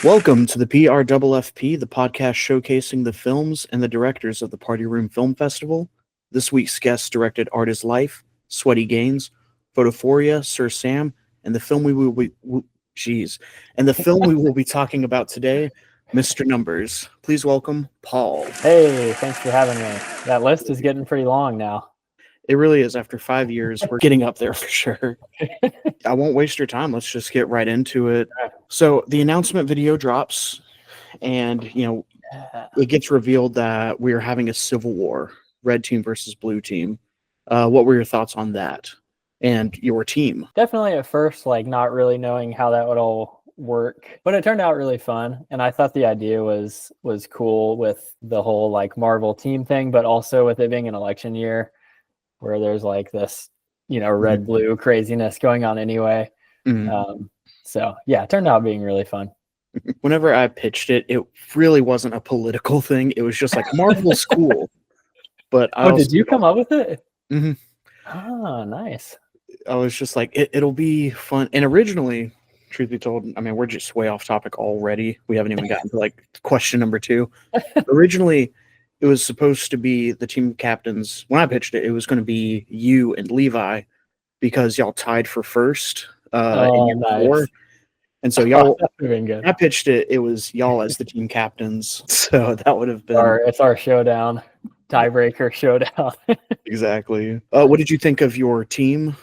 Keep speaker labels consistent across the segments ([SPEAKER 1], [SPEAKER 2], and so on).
[SPEAKER 1] Welcome to the PRFFP, the podcast showcasing the films and the directors of the Party Room Film Festival. This week's guest directed Art is Life, Sweaty Gains, Photophoria, Sir Sam, and the film we will be talking about today, Mr. Numbers. Please welcome Paul.
[SPEAKER 2] Hey, thanks for having me. That list is getting pretty long now.
[SPEAKER 1] It really is. After 5 years, we're getting up there for sure. I won't waste your time. Let's just get right into it. So the announcement video drops, and it gets revealed that we are having a civil war, red team versus blue team. What were your thoughts on that and your team?
[SPEAKER 2] Definitely at first, not really knowing how that would all work, but it turned out really fun. And I thought the idea was cool with the whole Marvel team thing, but also with it being an election year where there's this, red blue craziness going on anyway. So yeah, it turned out being really fun.
[SPEAKER 1] Whenever I pitched it, it really wasn't a political thing. It was just Marvel's cool. But
[SPEAKER 2] did you come up with it?
[SPEAKER 1] Mm-hmm.
[SPEAKER 2] Oh, nice.
[SPEAKER 1] I was just it'll be fun. And originally, truth be told, I mean, we're just way off topic already. We haven't even gotten to question number 2. Originally, it was supposed to be the team captains. When I pitched it, it was going to be you and Levi because y'all tied for first in year 4. And so y'all, I pitched it, it was y'all as the team captains. So that would have been...
[SPEAKER 2] It's our showdown, tiebreaker showdown.
[SPEAKER 1] Exactly. What did you think of your team?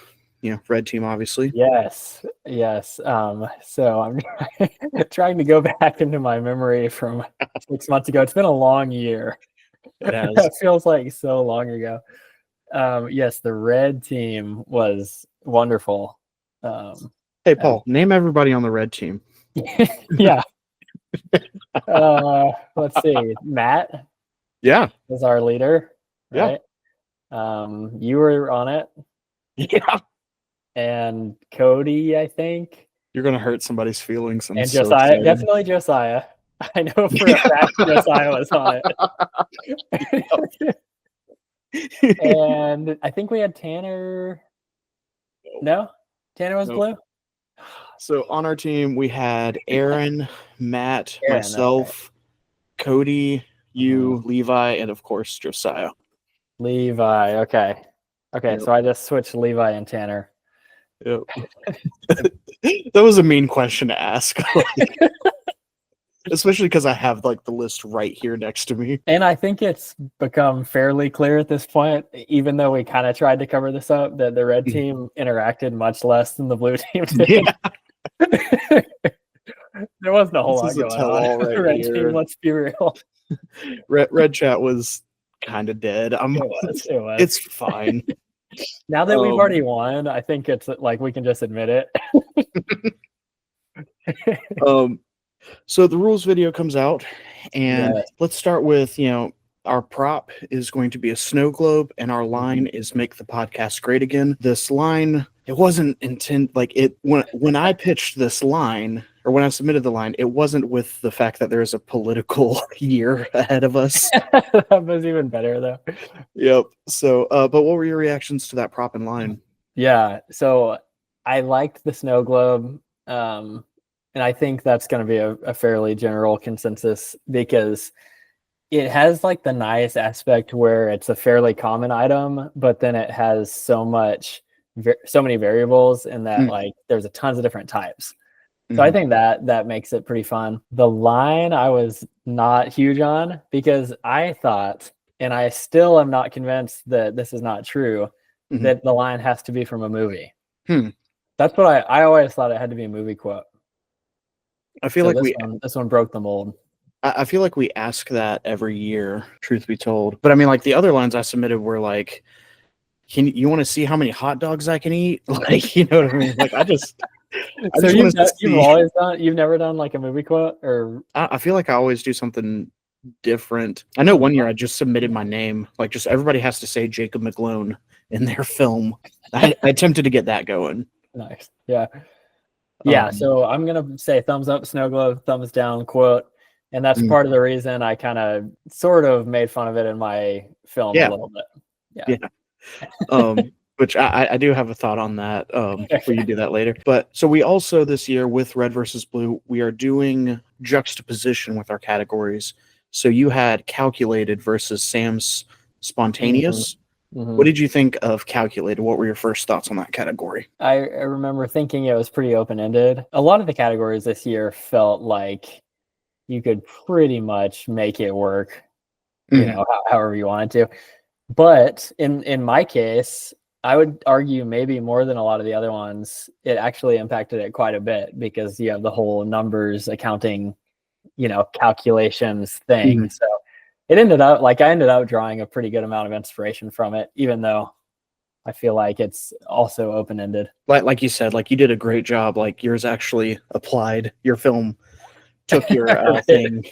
[SPEAKER 1] Red team, obviously.
[SPEAKER 2] Yes. So I'm trying to go back into my memory from 6 months ago. It's been a long year.
[SPEAKER 1] It has.
[SPEAKER 2] It feels like so long ago. Yes, the red team was wonderful.
[SPEAKER 1] Hey, Paul, name everybody on the red team.
[SPEAKER 2] Yeah. Let's see. Matt.
[SPEAKER 1] Yeah.
[SPEAKER 2] Was our leader. Right?
[SPEAKER 1] Yeah.
[SPEAKER 2] You were on it.
[SPEAKER 1] Yeah.
[SPEAKER 2] And Cody, I think.
[SPEAKER 1] You're going to hurt somebody's feelings.
[SPEAKER 2] And Josiah. Definitely Josiah. I know for a fact Josiah was on it. And I think we had Tanner. No? Tanner was blue?
[SPEAKER 1] So on our team, we had Aaron, Matt, myself, Cody, you, Levi, and of course, Josiah.
[SPEAKER 2] Levi, okay. Yep. So I just switched Levi and Tanner.
[SPEAKER 1] Yep. That was a mean question to ask. Especially because I have the list right here next to me.
[SPEAKER 2] And I think it's become fairly clear at this point, even though we kind of tried to cover this up, that the red team interacted much less than the blue team did.
[SPEAKER 1] Yeah.
[SPEAKER 2] There wasn't a whole lot going on.
[SPEAKER 1] Right
[SPEAKER 2] the red
[SPEAKER 1] here.
[SPEAKER 2] team, let's be real.
[SPEAKER 1] Red chat was kind of dead.
[SPEAKER 2] It was.
[SPEAKER 1] It's fine.
[SPEAKER 2] Now that we've already won, I think it's we can just admit it.
[SPEAKER 1] So the rules video comes out, and let's start with, our prop is going to be a snow globe, and our line is make the podcast great again. This line, it wasn't when I pitched this line, or when I submitted the line, it wasn't with the fact that there's a political year ahead of us.
[SPEAKER 2] That was even better, though.
[SPEAKER 1] Yep. So, but what were your reactions to that prop and line?
[SPEAKER 2] Yeah. So I liked the snow globe. And I think that's going to be a fairly general consensus because it has the nice aspect where it's a fairly common item, but then it has so many variables in that there's a tons of different types. So I think that makes it pretty fun. The line I was not huge on because I thought, and I still am not convinced that this is not true, that the line has to be from a movie. That's what I always thought it had to be a movie quote.
[SPEAKER 1] I feel
[SPEAKER 2] this one broke the mold.
[SPEAKER 1] I feel like we ask that every year, truth be told. But I mean, the other lines I submitted were you want to see how many hot dogs I can eat? You know what I mean?
[SPEAKER 2] You've never done a movie quote, or
[SPEAKER 1] I feel like I always do something different. I know one year I just submitted my name, just everybody has to say Jacob McGlone in their film. I attempted to get that going.
[SPEAKER 2] Nice. Yeah. Yeah, so I'm going to say thumbs up, snow globe, thumbs down, quote. And that's part of the reason I kind of sort of made fun of it in my film a little bit. Yeah.
[SPEAKER 1] which I do have a thought on that. We can do that later. But so we also this year with Red versus Blue, we are doing juxtaposition with our categories. So you had calculated versus Sam's spontaneous. What did you think of calculated? What were your first thoughts on that category?
[SPEAKER 2] I remember thinking it was pretty open-ended. A lot of the categories this year felt like you could pretty much make it work, you know, however you wanted to. But in my case, I would argue maybe more than a lot of the other ones, it actually impacted it quite a bit because you have the whole numbers accounting, you know, calculations thing. So it ended up like I ended up drawing a pretty good amount of inspiration from it, even though I feel like it's also open-ended.
[SPEAKER 1] Like you said, like you did a great job. Like yours actually applied. Your film took your thing.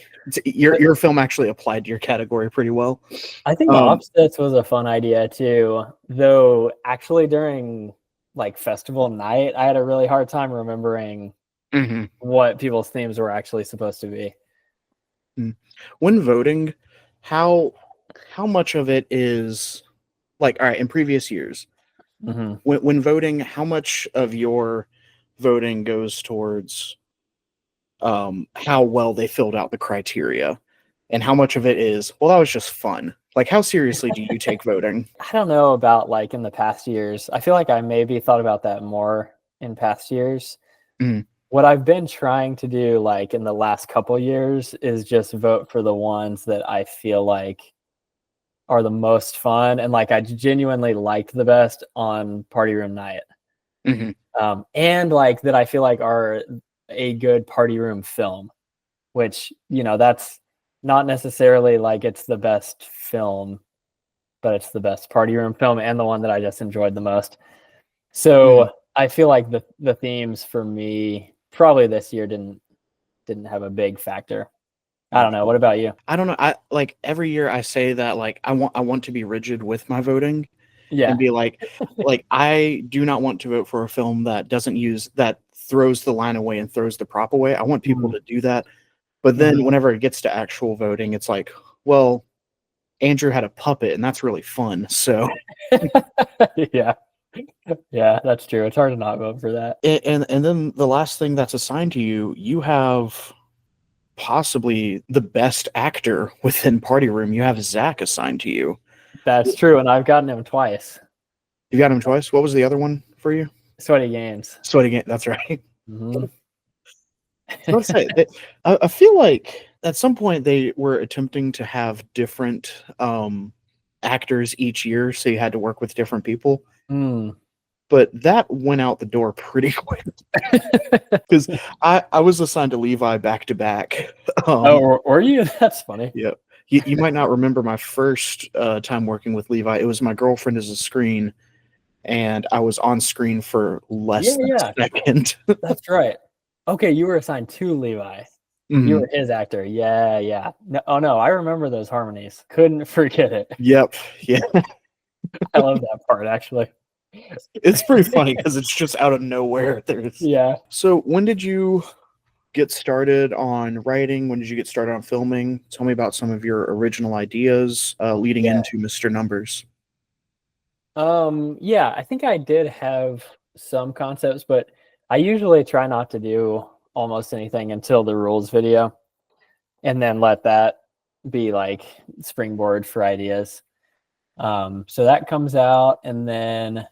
[SPEAKER 1] Your film actually applied to your category pretty well.
[SPEAKER 2] I think the opposites was a fun idea too, though actually during like festival night, I had a really hard time remembering what people's themes were actually supposed to be.
[SPEAKER 1] When voting, how much of it is like, all right, in previous years, when voting, how much of your voting goes towards how well they filled out the criteria, and how much of it is, well, that was just fun? Like, how seriously do you take voting?
[SPEAKER 2] I don't know about like in the past years. I feel like I maybe thought about that more in past years. What I've been trying to do like in the last couple years is just vote for the ones that I feel like are the most fun and like I genuinely liked the best on party room night. And like that I feel like are a good party room film, which, you know, that's not necessarily like it's the best film, but it's the best party room film and the one that I just enjoyed the most. So I feel like the themes for me probably this year didn't have a big factor. I don't know. What about you?
[SPEAKER 1] I don't know. I like every year I say that like I want to be rigid with my voting.
[SPEAKER 2] Yeah.
[SPEAKER 1] And be like I do not want to vote for a film that throws the line away and throws the prop away. I want people to do that. But then whenever it gets to actual voting, it's like, well, Andrew had a puppet and that's really fun. So
[SPEAKER 2] yeah, that's true. It's hard to not vote for that.
[SPEAKER 1] And then the last thing that's assigned to you, you have possibly the best actor within Party Room. You have Zach assigned to you.
[SPEAKER 2] That's true, and I've gotten him twice.
[SPEAKER 1] You got him twice? What was the other one for you?
[SPEAKER 2] Sweaty Games.
[SPEAKER 1] Sweaty Games, that's right. I feel like at some point they were attempting to have different actors each year, so you had to work with different people. But that went out the door pretty quick because I was assigned to Levi back to back.
[SPEAKER 2] Were you? That's funny.
[SPEAKER 1] Yeah. You might not remember my first time working with Levi. It was my girlfriend as a screen, and I was on screen for less than a second.
[SPEAKER 2] That's right. Okay, you were assigned to Levi. You were his actor. Yeah. No, oh no, I remember those harmonies. Couldn't forget it.
[SPEAKER 1] Yep. Yeah.
[SPEAKER 2] I love that part actually.
[SPEAKER 1] It's pretty funny because it's just out of nowhere. So when did you get started on writing? When did you get started on filming? Tell me about some of your original ideas leading into Mr. Numbers.
[SPEAKER 2] Yeah, I think I did have some concepts, but I usually try not to do almost anything until the rules video and then let that be like springboard for ideas. So that comes out, and then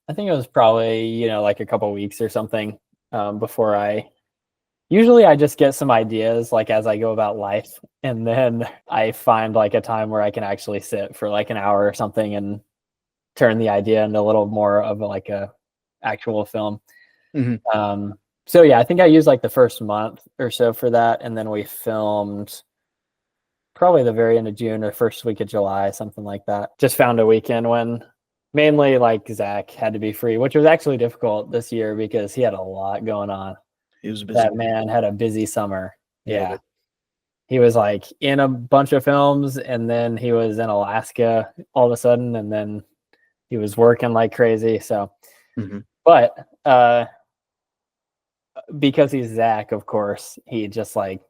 [SPEAKER 2] I think it was probably, you know, like a couple weeks or something before I just get some ideas like as I go about life, and then I find like a time where I can actually sit for like an hour or something and turn the idea into a little more of like a actual film. So yeah, I think I used like the first month or so for that, and then we filmed probably the very end of June or first week of July, something like that. Just found a weekend when mainly like Zach had to be free, which was actually difficult this year because he had a lot going on.
[SPEAKER 1] He was busy.
[SPEAKER 2] That man had a busy summer. Yeah. He was like in a bunch of films, and then he was in Alaska all of a sudden, and then he was working like crazy. So, but because he's Zach, of course, he just like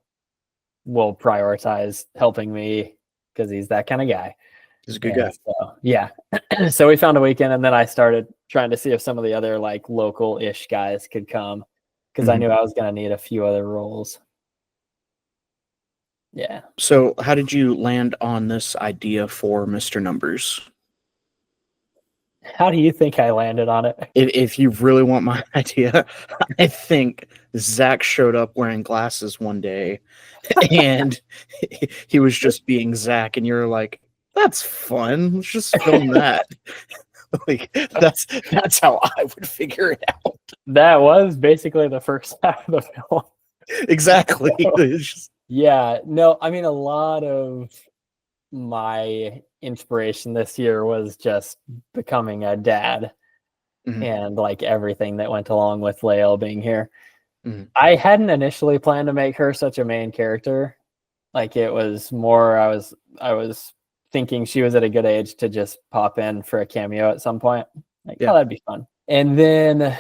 [SPEAKER 2] will prioritize helping me because he's that kind of guy.
[SPEAKER 1] He's a good
[SPEAKER 2] And
[SPEAKER 1] guy.
[SPEAKER 2] so, yeah. So we found a weekend, and then I started trying to see if some of the other like local-ish guys could come because I
[SPEAKER 1] Mhm.
[SPEAKER 2] knew I was going to need a few other roles. Yeah.
[SPEAKER 1] So, how did you land on this idea for Mr. Numbers?
[SPEAKER 2] How do you think I landed on it?
[SPEAKER 1] If you really want my idea, I think Zach showed up wearing glasses one day, and he was just being Zach, and you're like, "That's fun. Let's just film that." Like that's how I would figure it out.
[SPEAKER 2] That was basically the first half of the film.
[SPEAKER 1] Exactly. It's just,
[SPEAKER 2] Yeah. No, I mean, a lot of my inspiration this year was just becoming a dad
[SPEAKER 1] mhm,
[SPEAKER 2] and like everything that went along with Lael being here.
[SPEAKER 1] mhm,
[SPEAKER 2] I hadn't initially planned to make her such a main character. Like it was more I was thinking she was at a good age to just pop in for a cameo at some point. Like,
[SPEAKER 1] yeah.
[SPEAKER 2] oh, that'd be fun. And then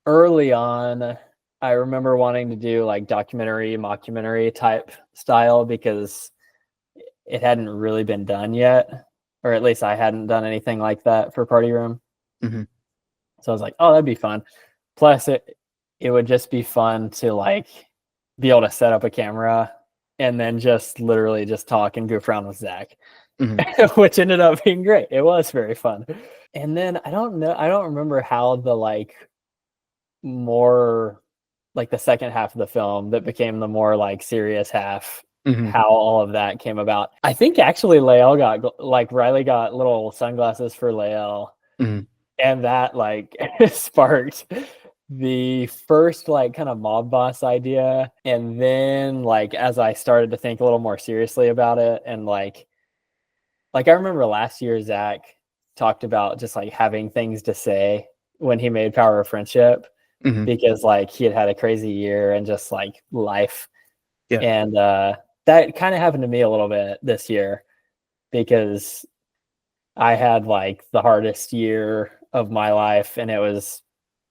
[SPEAKER 2] early on, I remember wanting to do like documentary, mockumentary type style because it hadn't really been done yet, or at least I hadn't done anything like that for Party Room.
[SPEAKER 1] Mhm,
[SPEAKER 2] So I was like, oh, that'd be fun. Plus, it would just be fun to like be able to set up a camera and then just literally just talk and goof around with Zach,
[SPEAKER 1] mhm,
[SPEAKER 2] which ended up being great. It was very fun. And then I don't remember how the like more like the second half of the film that became the more like serious half,
[SPEAKER 1] mhm,
[SPEAKER 2] how all of that came about. I think actually Lael got like Riley got little sunglasses for Lael,
[SPEAKER 1] mhm,
[SPEAKER 2] and that like sparked the first like kind of mob boss idea. And then like as I started to think a little more seriously about it, and like I remember last year Zach talked about just like having things to say when he made Power of Friendship,
[SPEAKER 1] mhm.
[SPEAKER 2] because like he had had a crazy year and just like life.
[SPEAKER 1] Yeah.
[SPEAKER 2] And that kind of happened to me a little bit this year because I had like the hardest year of my life, and it was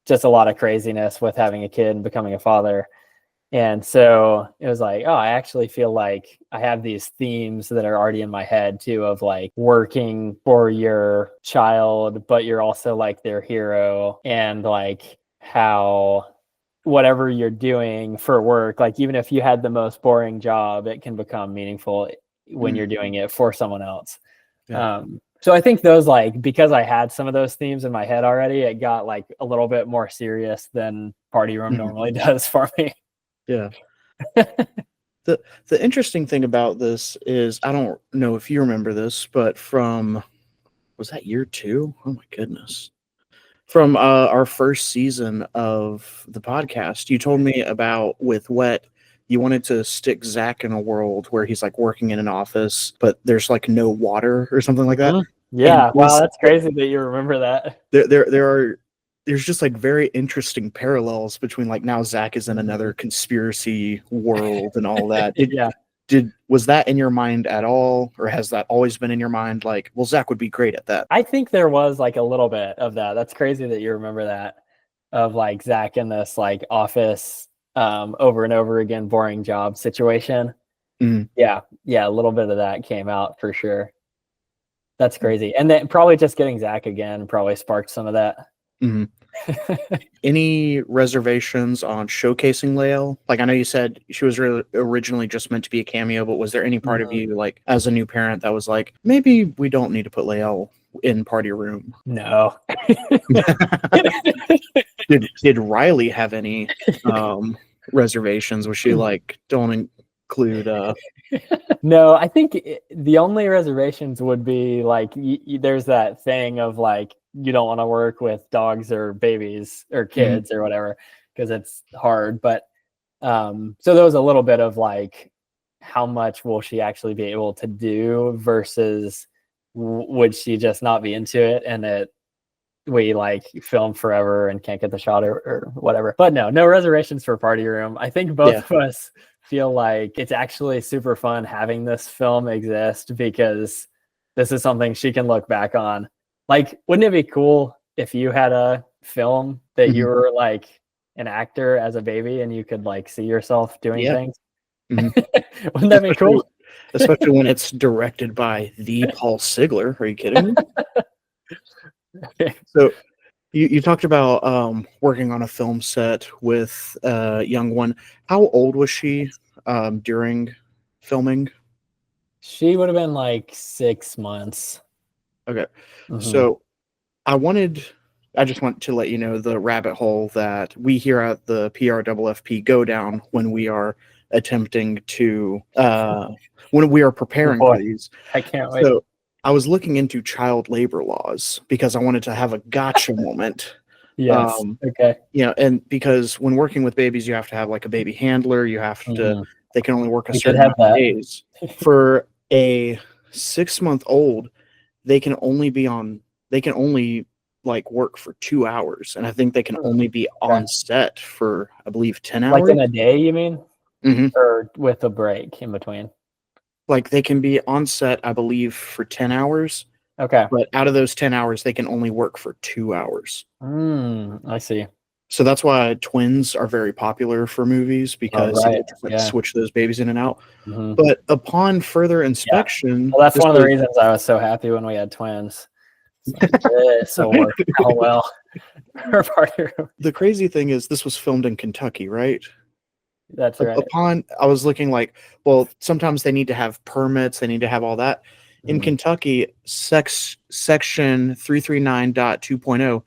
[SPEAKER 2] just a lot of craziness with having a kid and becoming a father. And so it was like, oh, I actually feel like I have these themes that are already in my head too, of like working for your child, but you're also like their hero, and like how whatever you're doing for work, like even if you had the most boring job, it can become meaningful when
[SPEAKER 1] Mhm,
[SPEAKER 2] you're doing it for someone else.
[SPEAKER 1] yeah.
[SPEAKER 2] So I think those like because I had some of those themes in my head already, it got like a little bit more serious than Party Room
[SPEAKER 1] Mhm,
[SPEAKER 2] normally does for me.
[SPEAKER 1] yeah. The interesting thing about this is I don't know if you remember this, but from was that year 2? Oh my goodness. From, our first season of the podcast, you told me about with Wet, you wanted to stick Zach in a world where he's, like, working in an office, but there's, like, no water or something like that,
[SPEAKER 2] Mhm.
[SPEAKER 1] and
[SPEAKER 2] Yeah,
[SPEAKER 1] it
[SPEAKER 2] wow,
[SPEAKER 1] was
[SPEAKER 2] that's crazy that you remember that.
[SPEAKER 1] there's just, like, very interesting parallels between, like, now Zach is in
[SPEAKER 2] Mhm.
[SPEAKER 1] another conspiracy world and all that.
[SPEAKER 2] Yeah.
[SPEAKER 1] Was that in your mind at all, or has that always been in your mind, like, "Well, Zach would be great at that?"
[SPEAKER 2] I think there was like a little bit of that. That's crazy that you remember that, of like Zach in this like office over and over again boring job situation.
[SPEAKER 1] Mhm.
[SPEAKER 2] Yeah. Yeah, a little bit of that came out for sure. That's crazy. And then probably just getting Zach again probably sparked some of that.
[SPEAKER 1] Mhm. Any reservations on showcasing Lael? Like, I know you said she was originally just meant to be a cameo, but was there any part of
[SPEAKER 2] Mhm.
[SPEAKER 1] you, like, as a new parent that was like, "Maybe we don't need to put Lael in Party Room?"
[SPEAKER 2] No.
[SPEAKER 1] Did Riley have any, reservations? Was she like, "Don't include,"
[SPEAKER 2] No, I think the only reservations would be like there's that thing of like you don't want to work with dogs or babies or
[SPEAKER 1] Mhm,
[SPEAKER 2] kids or whatever because it's hard. But so there was a little bit of like how much will she actually be able to do versus would she just not be into it, and it we like film forever and can't get the shot or whatever. But no reservations for Party Room. I think
[SPEAKER 1] yeah,
[SPEAKER 2] both of us feel like it's actually super fun having this film exist because this is something she can look back on. Like, wouldn't it be cool if you had a film that you
[SPEAKER 1] mhm,
[SPEAKER 2] were like an actor as a baby and you could like see yourself doing
[SPEAKER 1] yeah,
[SPEAKER 2] things?
[SPEAKER 1] mhm,
[SPEAKER 2] Wouldn't that be
[SPEAKER 1] especially
[SPEAKER 2] cool?
[SPEAKER 1] especially when it's directed by the Paul Sigler. Are you kidding me? So you talked about working on a film set with a young one. How old was she during filming?
[SPEAKER 2] She would have been like 6 months.
[SPEAKER 1] Okay.
[SPEAKER 2] Mhm.
[SPEAKER 1] So I just want to let you know the rabbit hole that we here at the PRFFP go down when we are attempting to when we are
[SPEAKER 2] Oh
[SPEAKER 1] preparing
[SPEAKER 2] boy,
[SPEAKER 1] for these.
[SPEAKER 2] I can't wait.
[SPEAKER 1] So I was looking into child labor laws because I wanted to have a gotcha moment.
[SPEAKER 2] Yes. Okay.
[SPEAKER 1] And because when working with babies, you have to have like a baby handler. You have to,
[SPEAKER 2] Mhm.
[SPEAKER 1] they can only work a
[SPEAKER 2] We could
[SPEAKER 1] certain
[SPEAKER 2] have
[SPEAKER 1] amount of
[SPEAKER 2] that.
[SPEAKER 1] days. For a 6-month-old, they can only like work for 2 hours. And I think they can only be on set for, I believe, 10
[SPEAKER 2] Like
[SPEAKER 1] hours.
[SPEAKER 2] in a day, you mean?
[SPEAKER 1] Mhm.
[SPEAKER 2] Or with a break in between?
[SPEAKER 1] Like they can be on set, I believe, for 10 hours.
[SPEAKER 2] Okay.
[SPEAKER 1] But out of those 10 hours, they can only work for 2 hours.
[SPEAKER 2] I see.
[SPEAKER 1] So that's why twins are very popular for movies
[SPEAKER 2] Oh,
[SPEAKER 1] because
[SPEAKER 2] right.
[SPEAKER 1] they just like
[SPEAKER 2] Yeah.
[SPEAKER 1] switch those babies in and out.
[SPEAKER 2] Mhm.
[SPEAKER 1] But upon further inspection,
[SPEAKER 2] Well, that's
[SPEAKER 1] this
[SPEAKER 2] one of the
[SPEAKER 1] was
[SPEAKER 2] reasons I was so happy when we had twins. It's like, this will work so well for party room.
[SPEAKER 1] the crazy thing is this was filmed in Kentucky, right?
[SPEAKER 2] That's right.
[SPEAKER 1] I was looking like, well, sometimes they need to have permits, they need to have all that. In
[SPEAKER 2] Mhm.
[SPEAKER 1] Kentucky, section 339.2.0,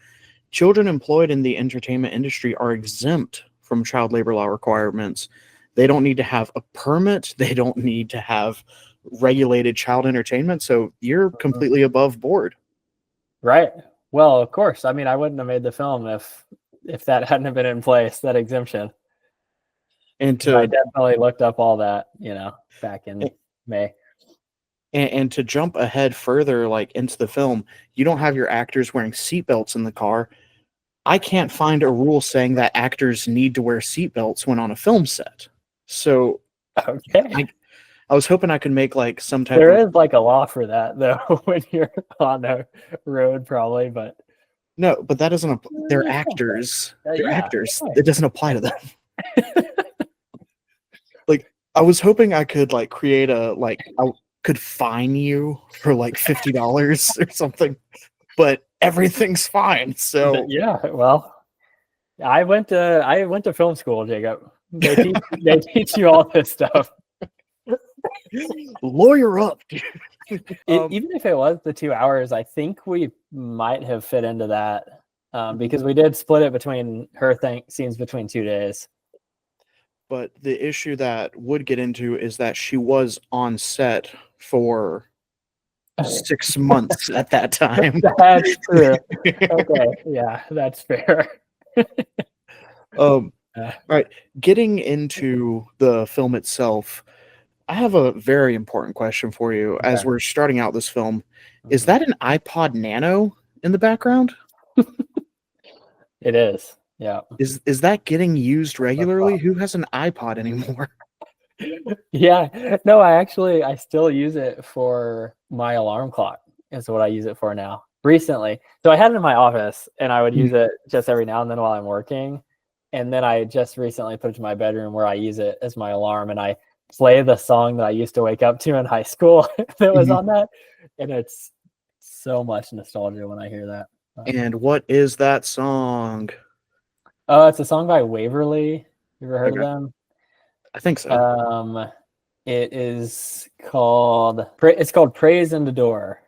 [SPEAKER 1] children employed in the entertainment industry are exempt from child labor law requirements. They don't need to have a permit. They don't need to have regulated child entertainment. So you're completely above board.
[SPEAKER 2] Right. Well, of course. I mean, I wouldn't have made the film if that hadn't have been in place, that exemption.
[SPEAKER 1] And
[SPEAKER 2] 'Cause I
[SPEAKER 1] to
[SPEAKER 2] definitely looked up all that, back in May.
[SPEAKER 1] and to jump ahead further, like into the film, you don't have your actors wearing seatbelts in the car. I can't find a rule saying that actors need to wear seatbelts when on a film set. So
[SPEAKER 2] Okay.
[SPEAKER 1] I was hoping I could make like some type
[SPEAKER 2] There
[SPEAKER 1] of
[SPEAKER 2] is like a law for that though when you're on a road probably, but
[SPEAKER 1] no, but that doesn't. They're
[SPEAKER 2] it's not that.
[SPEAKER 1] actors. They're
[SPEAKER 2] Yeah.
[SPEAKER 1] actors. It doesn't apply to them. Like I was hoping I could like create I could fine you for like $50 or something, but everything's fine. So
[SPEAKER 2] Yeah, well, I went to film school, Jacob. They teach you all this stuff.
[SPEAKER 1] lawyer up, dude.
[SPEAKER 2] Even if it was the 2 hours, I think we might have fit into that because we did split it between scenes between 2 days.
[SPEAKER 1] But the issue that would get into is that she was on set for 6 months at that time.
[SPEAKER 2] That's true. Okay, yeah, that's fair.
[SPEAKER 1] All right, getting into the film itself, I have a very important question for you as
[SPEAKER 2] Okay.
[SPEAKER 1] we're starting out this film. Is that an iPod Nano in the background?
[SPEAKER 2] It is. Yeah.
[SPEAKER 1] Is that getting used regularly? Who has an iPod anymore?
[SPEAKER 2] Yeah. No, I still use it for my alarm clock is what I use it for now. Recently. So I had it in my office and I would use it just every now and then while I'm working. And then I just recently put it to my bedroom where I use it as my alarm and I play the song that I used to wake up to in high school that was on that. And it's so much nostalgia when I hear that.
[SPEAKER 1] And what is that song?
[SPEAKER 2] Oh, it's a song by Waverly. You ever heard of
[SPEAKER 1] Okay,
[SPEAKER 2] them?
[SPEAKER 1] I think so.
[SPEAKER 2] It's called Praise and Adore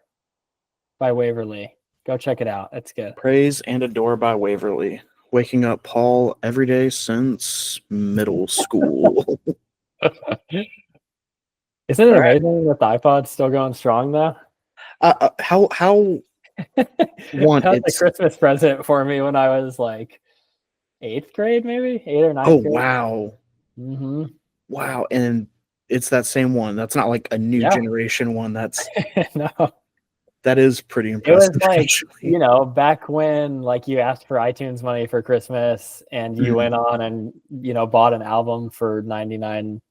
[SPEAKER 2] by Waverly. Go check it out. It's good.
[SPEAKER 1] Praise and Adore by Waverly. Waking up Paul every day since middle school.
[SPEAKER 2] Isn't it
[SPEAKER 1] All right.
[SPEAKER 2] amazing that the iPod's still going strong though?
[SPEAKER 1] How one
[SPEAKER 2] That was a
[SPEAKER 1] it's
[SPEAKER 2] Christmas present for me when I was like 8th grade, maybe 8th or 9th
[SPEAKER 1] oh
[SPEAKER 2] grade.
[SPEAKER 1] wow.
[SPEAKER 2] Mm-hmm.
[SPEAKER 1] Wow, and it's that same one. That's not like a new
[SPEAKER 2] Yeah.
[SPEAKER 1] generation one.
[SPEAKER 2] No.
[SPEAKER 1] That is pretty
[SPEAKER 2] It was
[SPEAKER 1] impressive,
[SPEAKER 2] like,
[SPEAKER 1] actually.
[SPEAKER 2] back when like you asked for iTunes money for Christmas and you
[SPEAKER 1] Mhm.
[SPEAKER 2] went on and, bought an album for 99,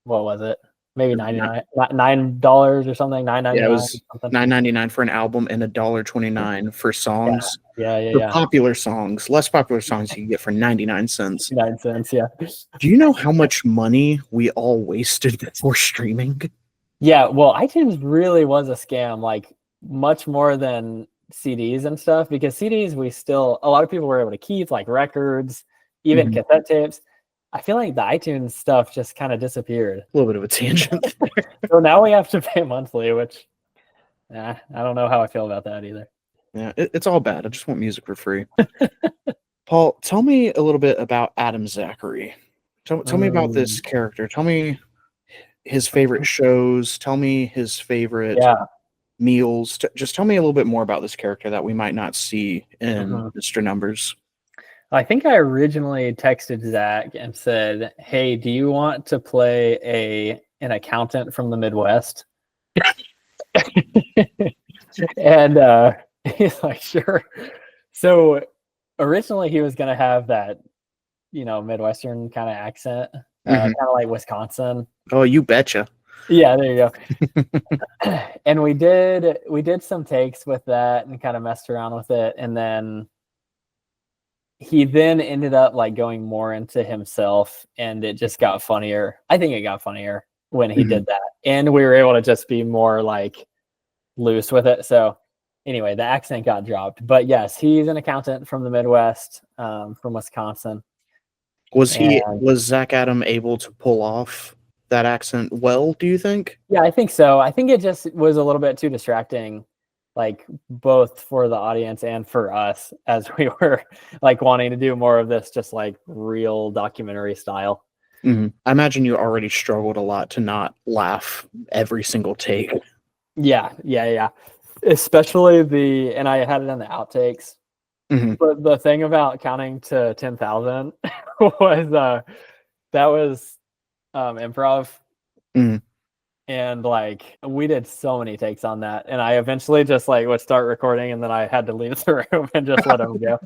[SPEAKER 2] what was it? maybe $99 or something,
[SPEAKER 1] Yeah, it
[SPEAKER 2] $9.99 or
[SPEAKER 1] was
[SPEAKER 2] something.
[SPEAKER 1] $9.99 for an album and $1.29 for songs. For
[SPEAKER 2] Yeah.
[SPEAKER 1] popular songs, less popular songs you can get for 99 cents.
[SPEAKER 2] 9 cents, yeah.
[SPEAKER 1] Do you know how much money we all wasted before streaming?
[SPEAKER 2] Yeah, well, iTunes really was a scam, like much more than CDs and stuff, because CDs a lot of people were able to keep, like records, even
[SPEAKER 1] Mhm.
[SPEAKER 2] cassette tapes. I feel like the iTunes stuff just kind of disappeared.
[SPEAKER 1] A little bit of a tangent.
[SPEAKER 2] So now we have to pay monthly, which I don't know how I feel about that either.
[SPEAKER 1] Yeah, it's all bad. I just want music for free. Paul, tell me a little bit about Adam Zachary. Tell me about this character. Tell me his favorite shows. Tell me his favorite meals. Just tell me a little bit more about this character that we might not see in Mr. Numbers.
[SPEAKER 2] I think I originally texted Zach and said, "Hey, do you want to play an accountant from the Midwest?" And he's like, "Sure." So originally he was gonna have that, Midwestern kind of accent, kind of like Wisconsin.
[SPEAKER 1] Oh, you betcha.
[SPEAKER 2] Yeah, there you go. And we did some takes with that and kind of messed around with it, and then he then ended up like going more into himself, and it just got funnier. I think it got funnier when he did that, and we were able to just be more like loose with it. So anyway, the accent got dropped, but yes, he's an accountant from the Midwest, from Wisconsin.
[SPEAKER 1] Was Zach Adam able to pull off that accent well, do you think?
[SPEAKER 2] Yeah, I think so. I think it just was a little bit too distracting, like both for the audience and for us, as we were like wanting to do more of this just like real documentary style.
[SPEAKER 1] I imagine you already struggled a lot to not laugh every single take.
[SPEAKER 2] Yeah. Especially and I had it in the outtakes. But the thing about counting to 10,000 was that was improv. And like we did so many takes on that, and I eventually just like would start recording, and then I had to leave the room and just let him go.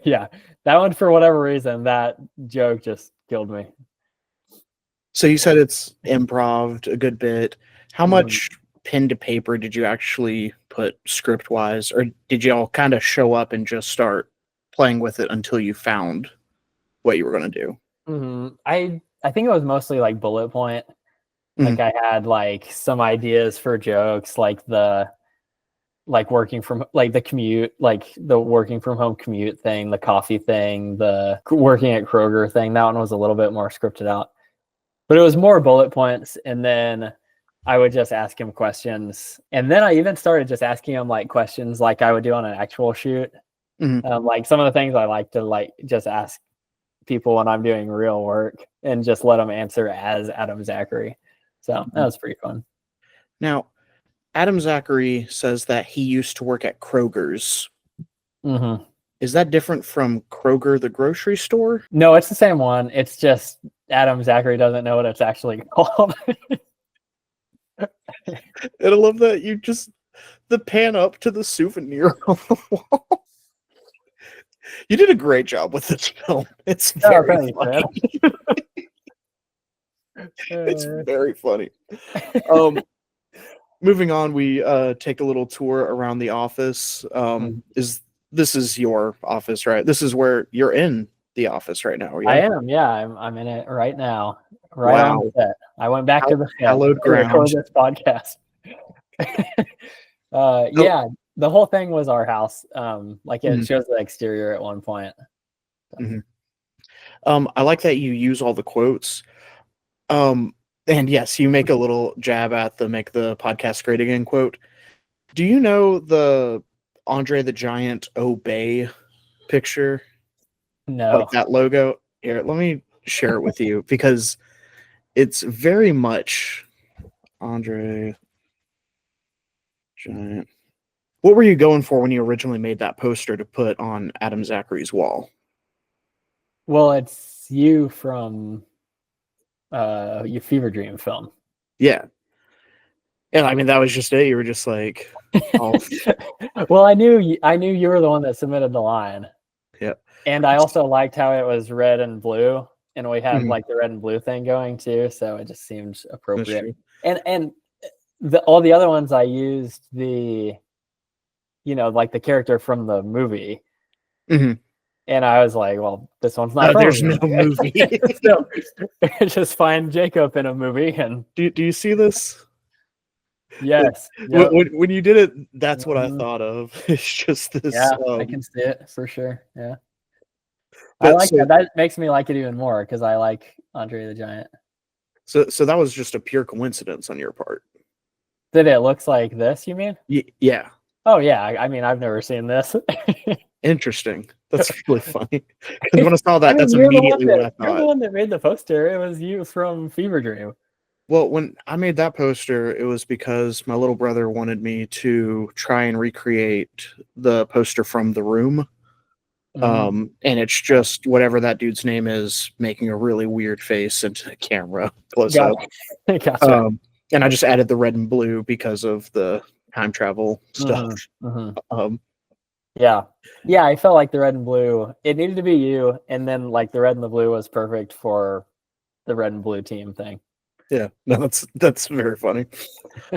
[SPEAKER 2] Yeah, that one, for whatever reason, that joke just killed me.
[SPEAKER 1] So you said it's improv a good bit. How much pen to paper did you actually put script wise, or did you all kind of show up and just start playing with it until you found what you were going to do?
[SPEAKER 2] I think it was mostly like bullet point. Like I had like some ideas for jokes, like working from like the commute, like the working from home commute thing, the coffee thing, the working at Kroger thing. That one was a little bit more scripted out, but it was more bullet points. And then I would just ask him questions. And then I even started just asking him like questions like I would do on an actual shoot. Like some of the things I like to like just ask people when I'm doing real work and just let them answer as Adam Zachary. So that was pretty fun.
[SPEAKER 1] Now, Adam Zachary says that he used to work at Kroger's. Is that different from Kroger, the grocery store?
[SPEAKER 2] No, it's the same one. It's just Adam Zachary doesn't know what it's actually called.
[SPEAKER 1] And I love that you just the pan up to the souvenir on the wall. You did a great job with this film. It's very funny. It's very funny. Moving on, we take a little tour around the office. This is your office, right? This is where you're in the office right now.
[SPEAKER 2] I am. Yeah, I'm in it right now. Right on the set. I went back to the set
[SPEAKER 1] hallowed
[SPEAKER 2] to record
[SPEAKER 1] ground.
[SPEAKER 2] this podcast. Yeah, the whole thing was our house. Like it shows the exterior at one point.
[SPEAKER 1] I like that you use all the quotes. And yes, you make a little jab at the "make the podcast great again" quote. Do you know the Andre the Giant Obey picture?
[SPEAKER 2] No.
[SPEAKER 1] Like that logo? Here, let me share it with you because it's very much Andre Giant. What were you going for when you originally made that poster to put on Adam Zachary's wall?
[SPEAKER 2] Well, it's you from your Fever Dream film.
[SPEAKER 1] Yeah. And I mean, that was just it. You were just like, oh.
[SPEAKER 2] Well, I knew you were the one that submitted the line.
[SPEAKER 1] Yeah.
[SPEAKER 2] And I also liked how it was red and blue. and we have
[SPEAKER 1] Mhm.
[SPEAKER 2] like the red and blue thing going too, so it just seemed
[SPEAKER 1] That's
[SPEAKER 2] appropriate.
[SPEAKER 1] true.
[SPEAKER 2] And all the other ones I used like the character from the movie,
[SPEAKER 1] Mhm.
[SPEAKER 2] and I was like, well, this one's not from a
[SPEAKER 1] There's no
[SPEAKER 2] movie.
[SPEAKER 1] movie.
[SPEAKER 2] So just find Jacob in a movie, and
[SPEAKER 1] Do you see this?
[SPEAKER 2] yes,
[SPEAKER 1] When,
[SPEAKER 2] yep.
[SPEAKER 1] when you did it, that's what I
[SPEAKER 2] Mhm.
[SPEAKER 1] thought of. It's just this.
[SPEAKER 2] Yeah, I can see it for sure. Yeah, I
[SPEAKER 1] But
[SPEAKER 2] like
[SPEAKER 1] so
[SPEAKER 2] that. That makes me like it even more because I like Andre the Giant.
[SPEAKER 1] so that was just a pure coincidence on your part.
[SPEAKER 2] That it looks like this, you mean?
[SPEAKER 1] Yeah,
[SPEAKER 2] Oh yeah, I mean I've never seen this.
[SPEAKER 1] interesting. That's really funny. Because when I saw
[SPEAKER 2] I
[SPEAKER 1] that,
[SPEAKER 2] mean,
[SPEAKER 1] that's
[SPEAKER 2] you're the one
[SPEAKER 1] immediately what
[SPEAKER 2] that
[SPEAKER 1] I
[SPEAKER 2] you're the
[SPEAKER 1] thought.
[SPEAKER 2] one that made the poster. It was you from Fever Dream.
[SPEAKER 1] Well, when I made that poster, it was because my little brother wanted me to try and recreate the poster from The Room. And it's just whatever that dude's name is making a really weird face into the camera close up.
[SPEAKER 2] Gotcha. Gotcha.
[SPEAKER 1] And I just added the red and blue because of the time travel stuff.
[SPEAKER 2] Mhm. Yeah. Yeah, I felt like the red and blue, it needed to be you, and then like the red and the blue was perfect for the red and blue team thing.
[SPEAKER 1] Yeah, no, that's very funny.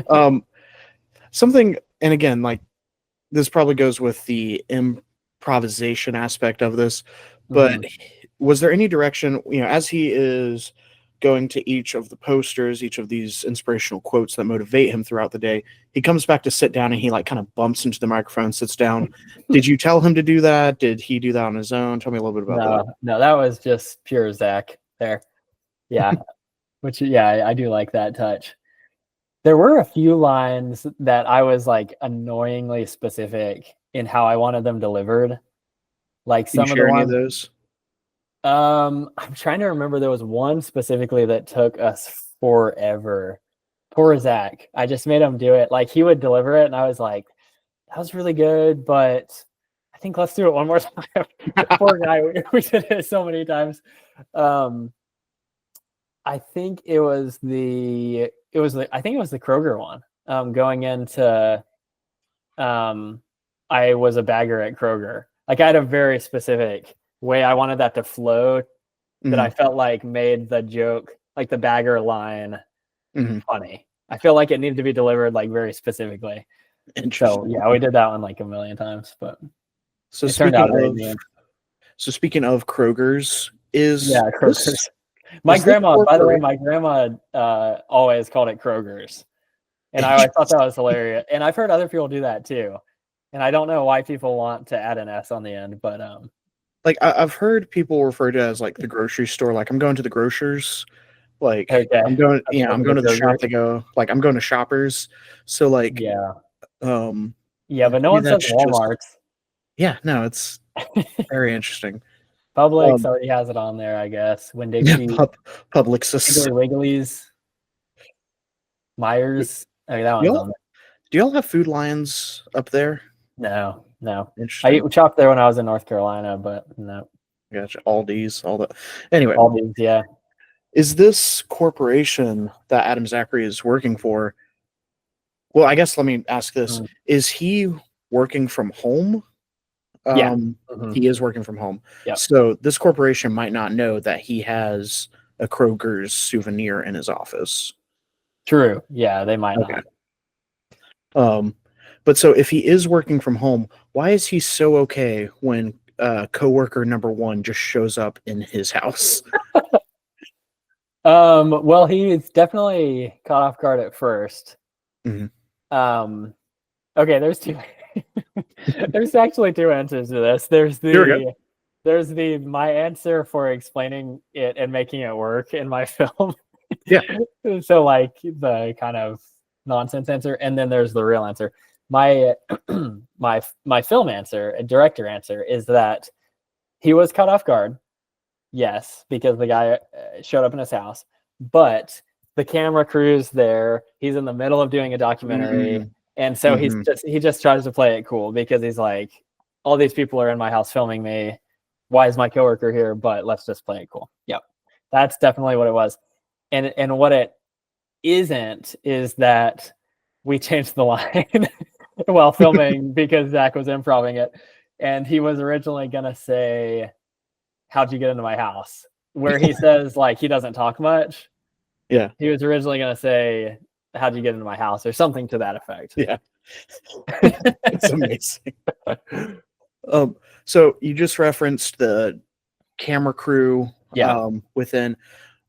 [SPEAKER 1] Um, something, and again, like this probably goes with the improvisation aspect of this, but was there any direction, as he is going to each of the posters, each of these inspirational quotes that motivate him throughout the day, he comes back to sit down and he like kind of bumps into the microphone, sits down. Did you tell him to do that? Did he do that on his own? Tell me a little bit about that.
[SPEAKER 2] No, that was just pure Zach there. Yeah. Which I do like that touch. There were a few lines that I was like annoyingly specific in how I wanted them delivered. Like
[SPEAKER 1] Can you
[SPEAKER 2] some of the
[SPEAKER 1] share any of
[SPEAKER 2] ones,
[SPEAKER 1] those?
[SPEAKER 2] I'm trying to remember. There was one specifically that took us forever. Poor Zach. I just made him do it. Like he would deliver it, and I was like, "That was really good, but I think let's do it one more time." Poor guy. We did it so many times. I think it was the Kroger one. Going into I was a bagger at Kroger. Like I had a very specific way I wanted that to flow that I felt like made the joke, like the bagger line, funny. I feel like it needed to be delivered like very specifically. So yeah, we did that one like a million times, but
[SPEAKER 1] So
[SPEAKER 2] it turned out great in
[SPEAKER 1] speaking
[SPEAKER 2] the
[SPEAKER 1] of
[SPEAKER 2] end.
[SPEAKER 1] Kroger's,
[SPEAKER 2] Yeah, Kroger's. My
[SPEAKER 1] is this
[SPEAKER 2] grandma, by the way,
[SPEAKER 1] corporate?
[SPEAKER 2] my grandma always called it Kroger's. And I always thought that was hilarious. And I've heard other people do that too. And I don't know why people want to add an S on the end, but
[SPEAKER 1] Like I've heard people refer to it as like the grocery store. Like I'm going to the grocers. Like
[SPEAKER 2] okay.
[SPEAKER 1] I'm going,
[SPEAKER 2] As opposed
[SPEAKER 1] I'm
[SPEAKER 2] to
[SPEAKER 1] going to the shop
[SPEAKER 2] Kroger's.
[SPEAKER 1] to go. Like I'm going to Shoppers. So like,
[SPEAKER 2] Yeah.
[SPEAKER 1] um,
[SPEAKER 2] Yeah, but no
[SPEAKER 1] maybe
[SPEAKER 2] one says
[SPEAKER 1] that's just
[SPEAKER 2] Walmart's.
[SPEAKER 1] yeah. No, it's very interesting.
[SPEAKER 2] Publix
[SPEAKER 1] Um,
[SPEAKER 2] already has it on there, I guess. Winn
[SPEAKER 1] yeah,
[SPEAKER 2] Dixie,
[SPEAKER 1] Publix's.
[SPEAKER 2] Piggly Wiggly's, Myers. I mean, that
[SPEAKER 1] Do
[SPEAKER 2] one's
[SPEAKER 1] y'all
[SPEAKER 2] on
[SPEAKER 1] do y'all have Food Lions up there?
[SPEAKER 2] there. No. I
[SPEAKER 1] Interesting.
[SPEAKER 2] shopped there when I was in North Carolina, but no.
[SPEAKER 1] Gotcha. Aldi's, all that. Anyway,
[SPEAKER 2] All these, yeah.
[SPEAKER 1] is this corporation that Adam Zachary is working for? Well, I guess let me ask this: is he working from home?
[SPEAKER 2] Yeah.
[SPEAKER 1] He is working from home.
[SPEAKER 2] Yep.
[SPEAKER 1] So this corporation might not know that he has a Kroger's souvenir in his office.
[SPEAKER 2] True. Yeah, they might
[SPEAKER 1] Okay.
[SPEAKER 2] not.
[SPEAKER 1] But so if he is working from home, why is he so okay when coworker number one just shows up in his house?
[SPEAKER 2] Well, he's definitely caught off guard at first.
[SPEAKER 1] Mhm.
[SPEAKER 2] Okay, there's two. There's actually two answers to this. There's my answer for explaining it and making it work in my film.
[SPEAKER 1] Yeah.
[SPEAKER 2] So like the kind of nonsense answer, and then there's the real answer. My my film answer, a director answer, is that he was caught off guard. Yes, because the guy showed up in his house, but the camera crew's there. He's in the middle of doing a documentary, and so he just tries to play it cool because he's like, all these people are in my house filming me. Why is my coworker here? But let's just play it cool. Yep, that's definitely what it was. And what it isn't is that we changed the line while filming because Zach was improvising it, and he was originally gonna say, "How'd you get into my house?" where he says like he doesn't talk much.
[SPEAKER 1] Yeah.
[SPEAKER 2] He was originally going to say, "How'd you get into my house?" or something to that effect.
[SPEAKER 1] Yeah. It's amazing. So you just referenced the camera crew
[SPEAKER 2] Yeah.
[SPEAKER 1] within.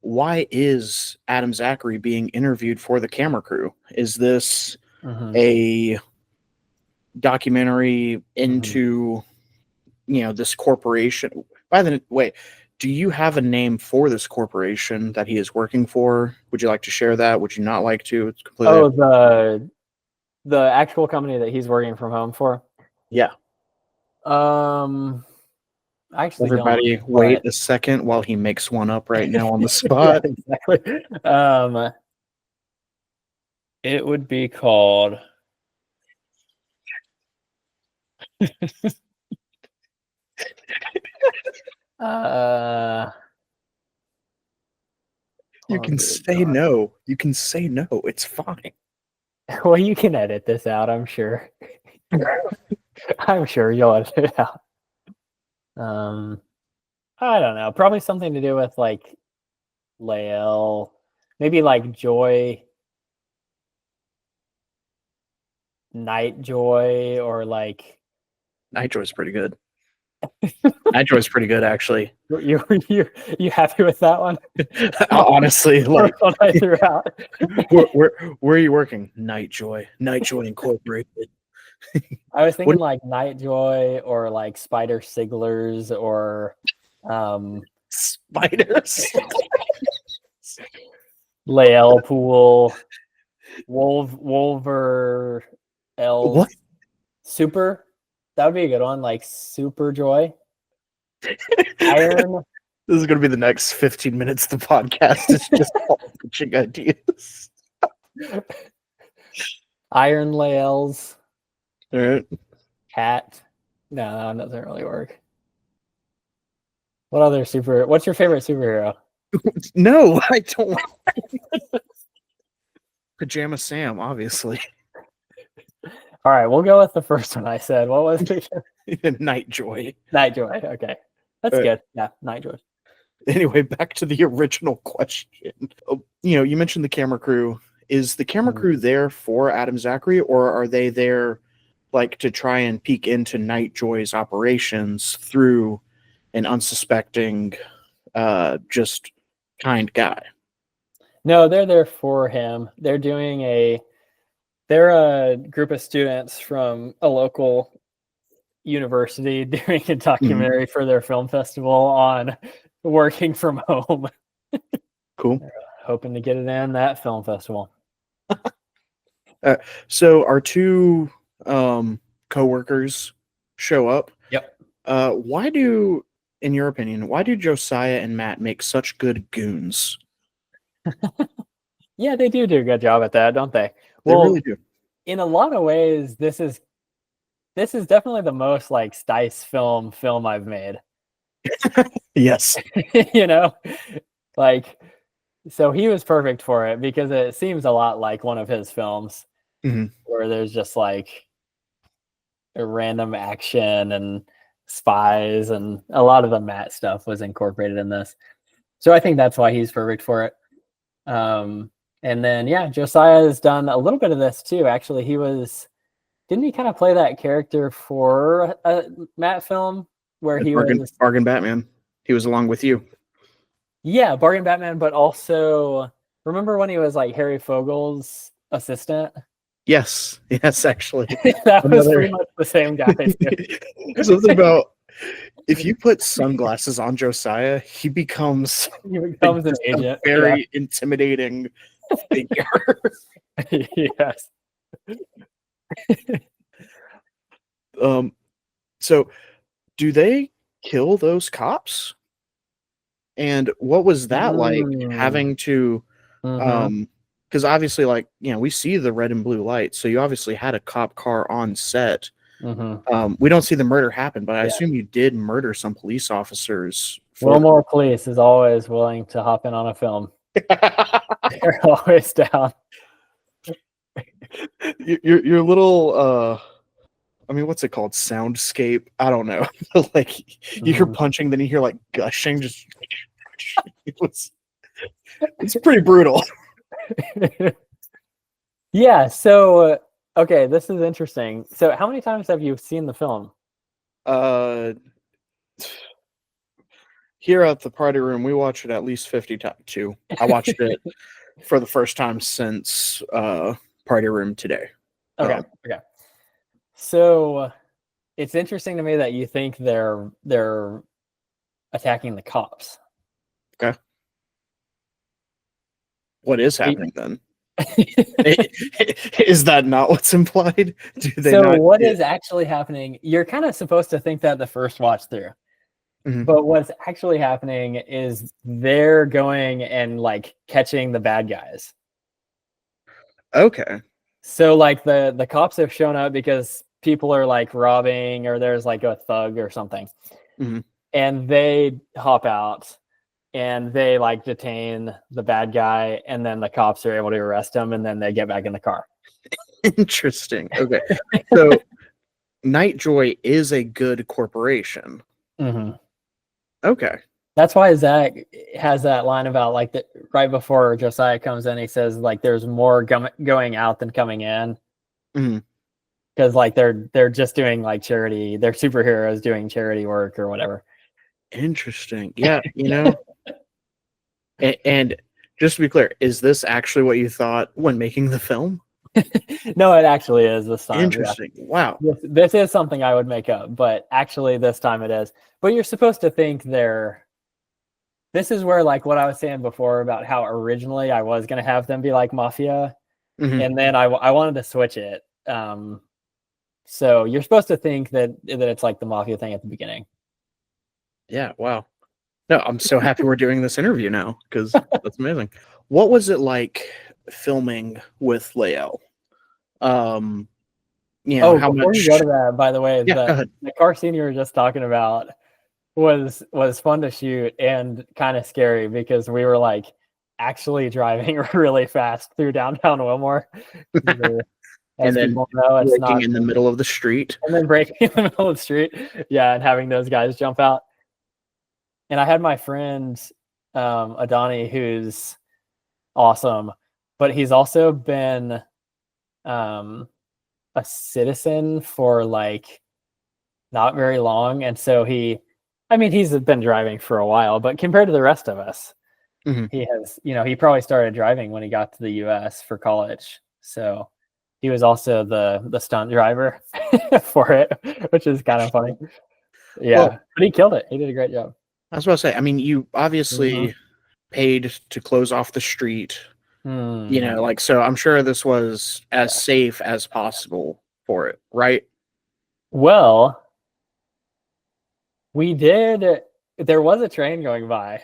[SPEAKER 1] Why is Adam Zachary being interviewed for the camera crew? Is this a documentary into this corporation? By the way, do you have a name for this corporation that he is working for? Would you like to share that? Would you not like to? It's completely
[SPEAKER 2] the actual company that he's working from home for.
[SPEAKER 1] Yeah.
[SPEAKER 2] I actually
[SPEAKER 1] Everybody
[SPEAKER 2] don't,
[SPEAKER 1] wait a second while he makes one up right now on the spot.
[SPEAKER 2] Yeah, exactly. It would be called
[SPEAKER 1] You can say no. You can say no. It's fine.
[SPEAKER 2] Well, you can edit this out, I'm sure. I'm sure you'll edit it out. I don't know. Probably something to do with like Lael, maybe like Joy, Night Joy, or like
[SPEAKER 1] Nitro pretty good. Nitro pretty good, actually.
[SPEAKER 2] You happy with that one?
[SPEAKER 1] Honestly, like
[SPEAKER 2] what I threw out.
[SPEAKER 1] where are you working? Nitjoy Incorporated.
[SPEAKER 2] I was thinking like Night Joy or like Spider Siglers or
[SPEAKER 1] Spiders.
[SPEAKER 2] Lael Pool, Wolver L.
[SPEAKER 1] What?
[SPEAKER 2] Super. That would be a good one, like Super Joy. Iron.
[SPEAKER 1] This is going to be the next 15 minutes of the podcast. It's just all pitching ideas.
[SPEAKER 2] Iron Laels.
[SPEAKER 1] All right.
[SPEAKER 2] Cat. No, that one doesn't really work. What's your favorite superhero?
[SPEAKER 1] No, I don't. Pajama Sam, obviously.
[SPEAKER 2] All right, we'll go with the first one I said. What was it?
[SPEAKER 1] Nightjoy.
[SPEAKER 2] Nightjoy. Okay. That's good. Yeah, Nightjoy.
[SPEAKER 1] Anyway, back to the original question. You mentioned the camera crew. Is the camera crew there for Adam Zachary, or are they there like to try and peek into Nightjoy's operations through an unsuspecting, just kind guy?
[SPEAKER 2] No, they're there for him. They're a group of students from a local university doing a documentary for their film festival on working from home.
[SPEAKER 1] Cool.
[SPEAKER 2] They're hoping to get it in that film festival.
[SPEAKER 1] So our two co-workers show up.
[SPEAKER 2] Yep.
[SPEAKER 1] In your opinion, why do Josiah and Matt make such good goons?
[SPEAKER 2] Yeah, they do a good job at that, don't they?
[SPEAKER 1] They really do.
[SPEAKER 2] In a lot of ways, this is definitely the most like Stice film I've made.
[SPEAKER 1] Yes.
[SPEAKER 2] Like, so he was perfect for it because it seems a lot like one of his films where there's just like a random action and spies, and a lot of the Matt stuff was incorporated in this. So I think that's why he's perfect for it. And then, yeah, Josiah has done a little bit of this too. Actually, didn't he kind of play that character for a Matt film where he was
[SPEAKER 1] Bargain Batman? He was along with you.
[SPEAKER 2] Yeah, Bargain Batman, but also remember when he was like Harry Fogel's assistant?
[SPEAKER 1] Yes, actually.
[SPEAKER 2] That was pretty much the same guy.
[SPEAKER 1] Something about if you put sunglasses on Josiah, he becomes
[SPEAKER 2] an agent.
[SPEAKER 1] Very intimidating figure.
[SPEAKER 2] Yes.
[SPEAKER 1] So do they kill those cops? And what was that like having to because obviously, like, we see the red and blue lights, so you obviously had a cop car on set. We don't see the murder happen, but I assume you did murder some police officers.
[SPEAKER 2] Wilmore Police is always willing to hop in on a film. They're always down.
[SPEAKER 1] Your little what's it called? Soundscape? I don't know. Like you hear punching, then you hear like gushing. Just It's pretty brutal.
[SPEAKER 2] Yeah. So, okay, this is interesting. So, how many times have you seen the film?
[SPEAKER 1] Uh, here at the party room, we watch it at least 50 times too. I watched it for the first time since party room today.
[SPEAKER 2] Okay. Okay. So, it's interesting to me that you think they're attacking the cops.
[SPEAKER 1] Okay. What is happening then? Is that not what's implied? Do they
[SPEAKER 2] So
[SPEAKER 1] not?
[SPEAKER 2] what is actually happening? You're kind of supposed to think that the first watch through, but what's actually happening is they're going and like catching the bad guys.
[SPEAKER 1] Okay.
[SPEAKER 2] So like the cops have shown up because people are like robbing or there's like a thug or something, and they hop out and they like detain the bad guy, and then the cops are able to arrest him, and then they get back in the car.
[SPEAKER 1] Interesting. Okay. So Nightjoy is a good corporation. Okay.
[SPEAKER 2] That's why Zach has that line about like the, right before Josiah comes in, he says like there's more going out than coming in. Because like they're just doing like charity, they're superheroes doing charity work or whatever.
[SPEAKER 1] Interesting. Yeah, and just to be clear, is this actually what you thought when making the film?
[SPEAKER 2] No, it actually is this time.
[SPEAKER 1] Interesting. Yeah. Wow.
[SPEAKER 2] This is something I would make up, but actually this time it is. But you're supposed to think this is where like what I was saying before about how originally I was going to have them be like mafia, and then I wanted to switch it. So you're supposed to think that it's like the mafia thing at the beginning.
[SPEAKER 1] Yeah. Wow. No, I'm so happy we're doing this interview now because that's amazing. What was it like filming with Lael? How
[SPEAKER 2] Before
[SPEAKER 1] much?
[SPEAKER 2] you go to that, by the way,
[SPEAKER 1] Yeah,
[SPEAKER 2] the car scene you were just talking about was fun to shoot and kind of scary because we were like actually driving really fast through downtown Wilmore.
[SPEAKER 1] And then braking in the middle of the street.
[SPEAKER 2] And then braking in the middle of the street. Yeah, and having those guys jump out. And I had my friend Adani, who's awesome, but he's also been a citizen for like not very long. And so he's been driving for a while, but compared to the rest of us, he has, he probably started driving when he got to the US for college. So he was also the stunt driver for it, which is kind of funny. Yeah, well, but he killed it. He did a great job.
[SPEAKER 1] I was about to say, I mean, you obviously paid to close off the street, so I'm sure this was as safe as possible for it, right?
[SPEAKER 2] Well, we did. There was a train going by.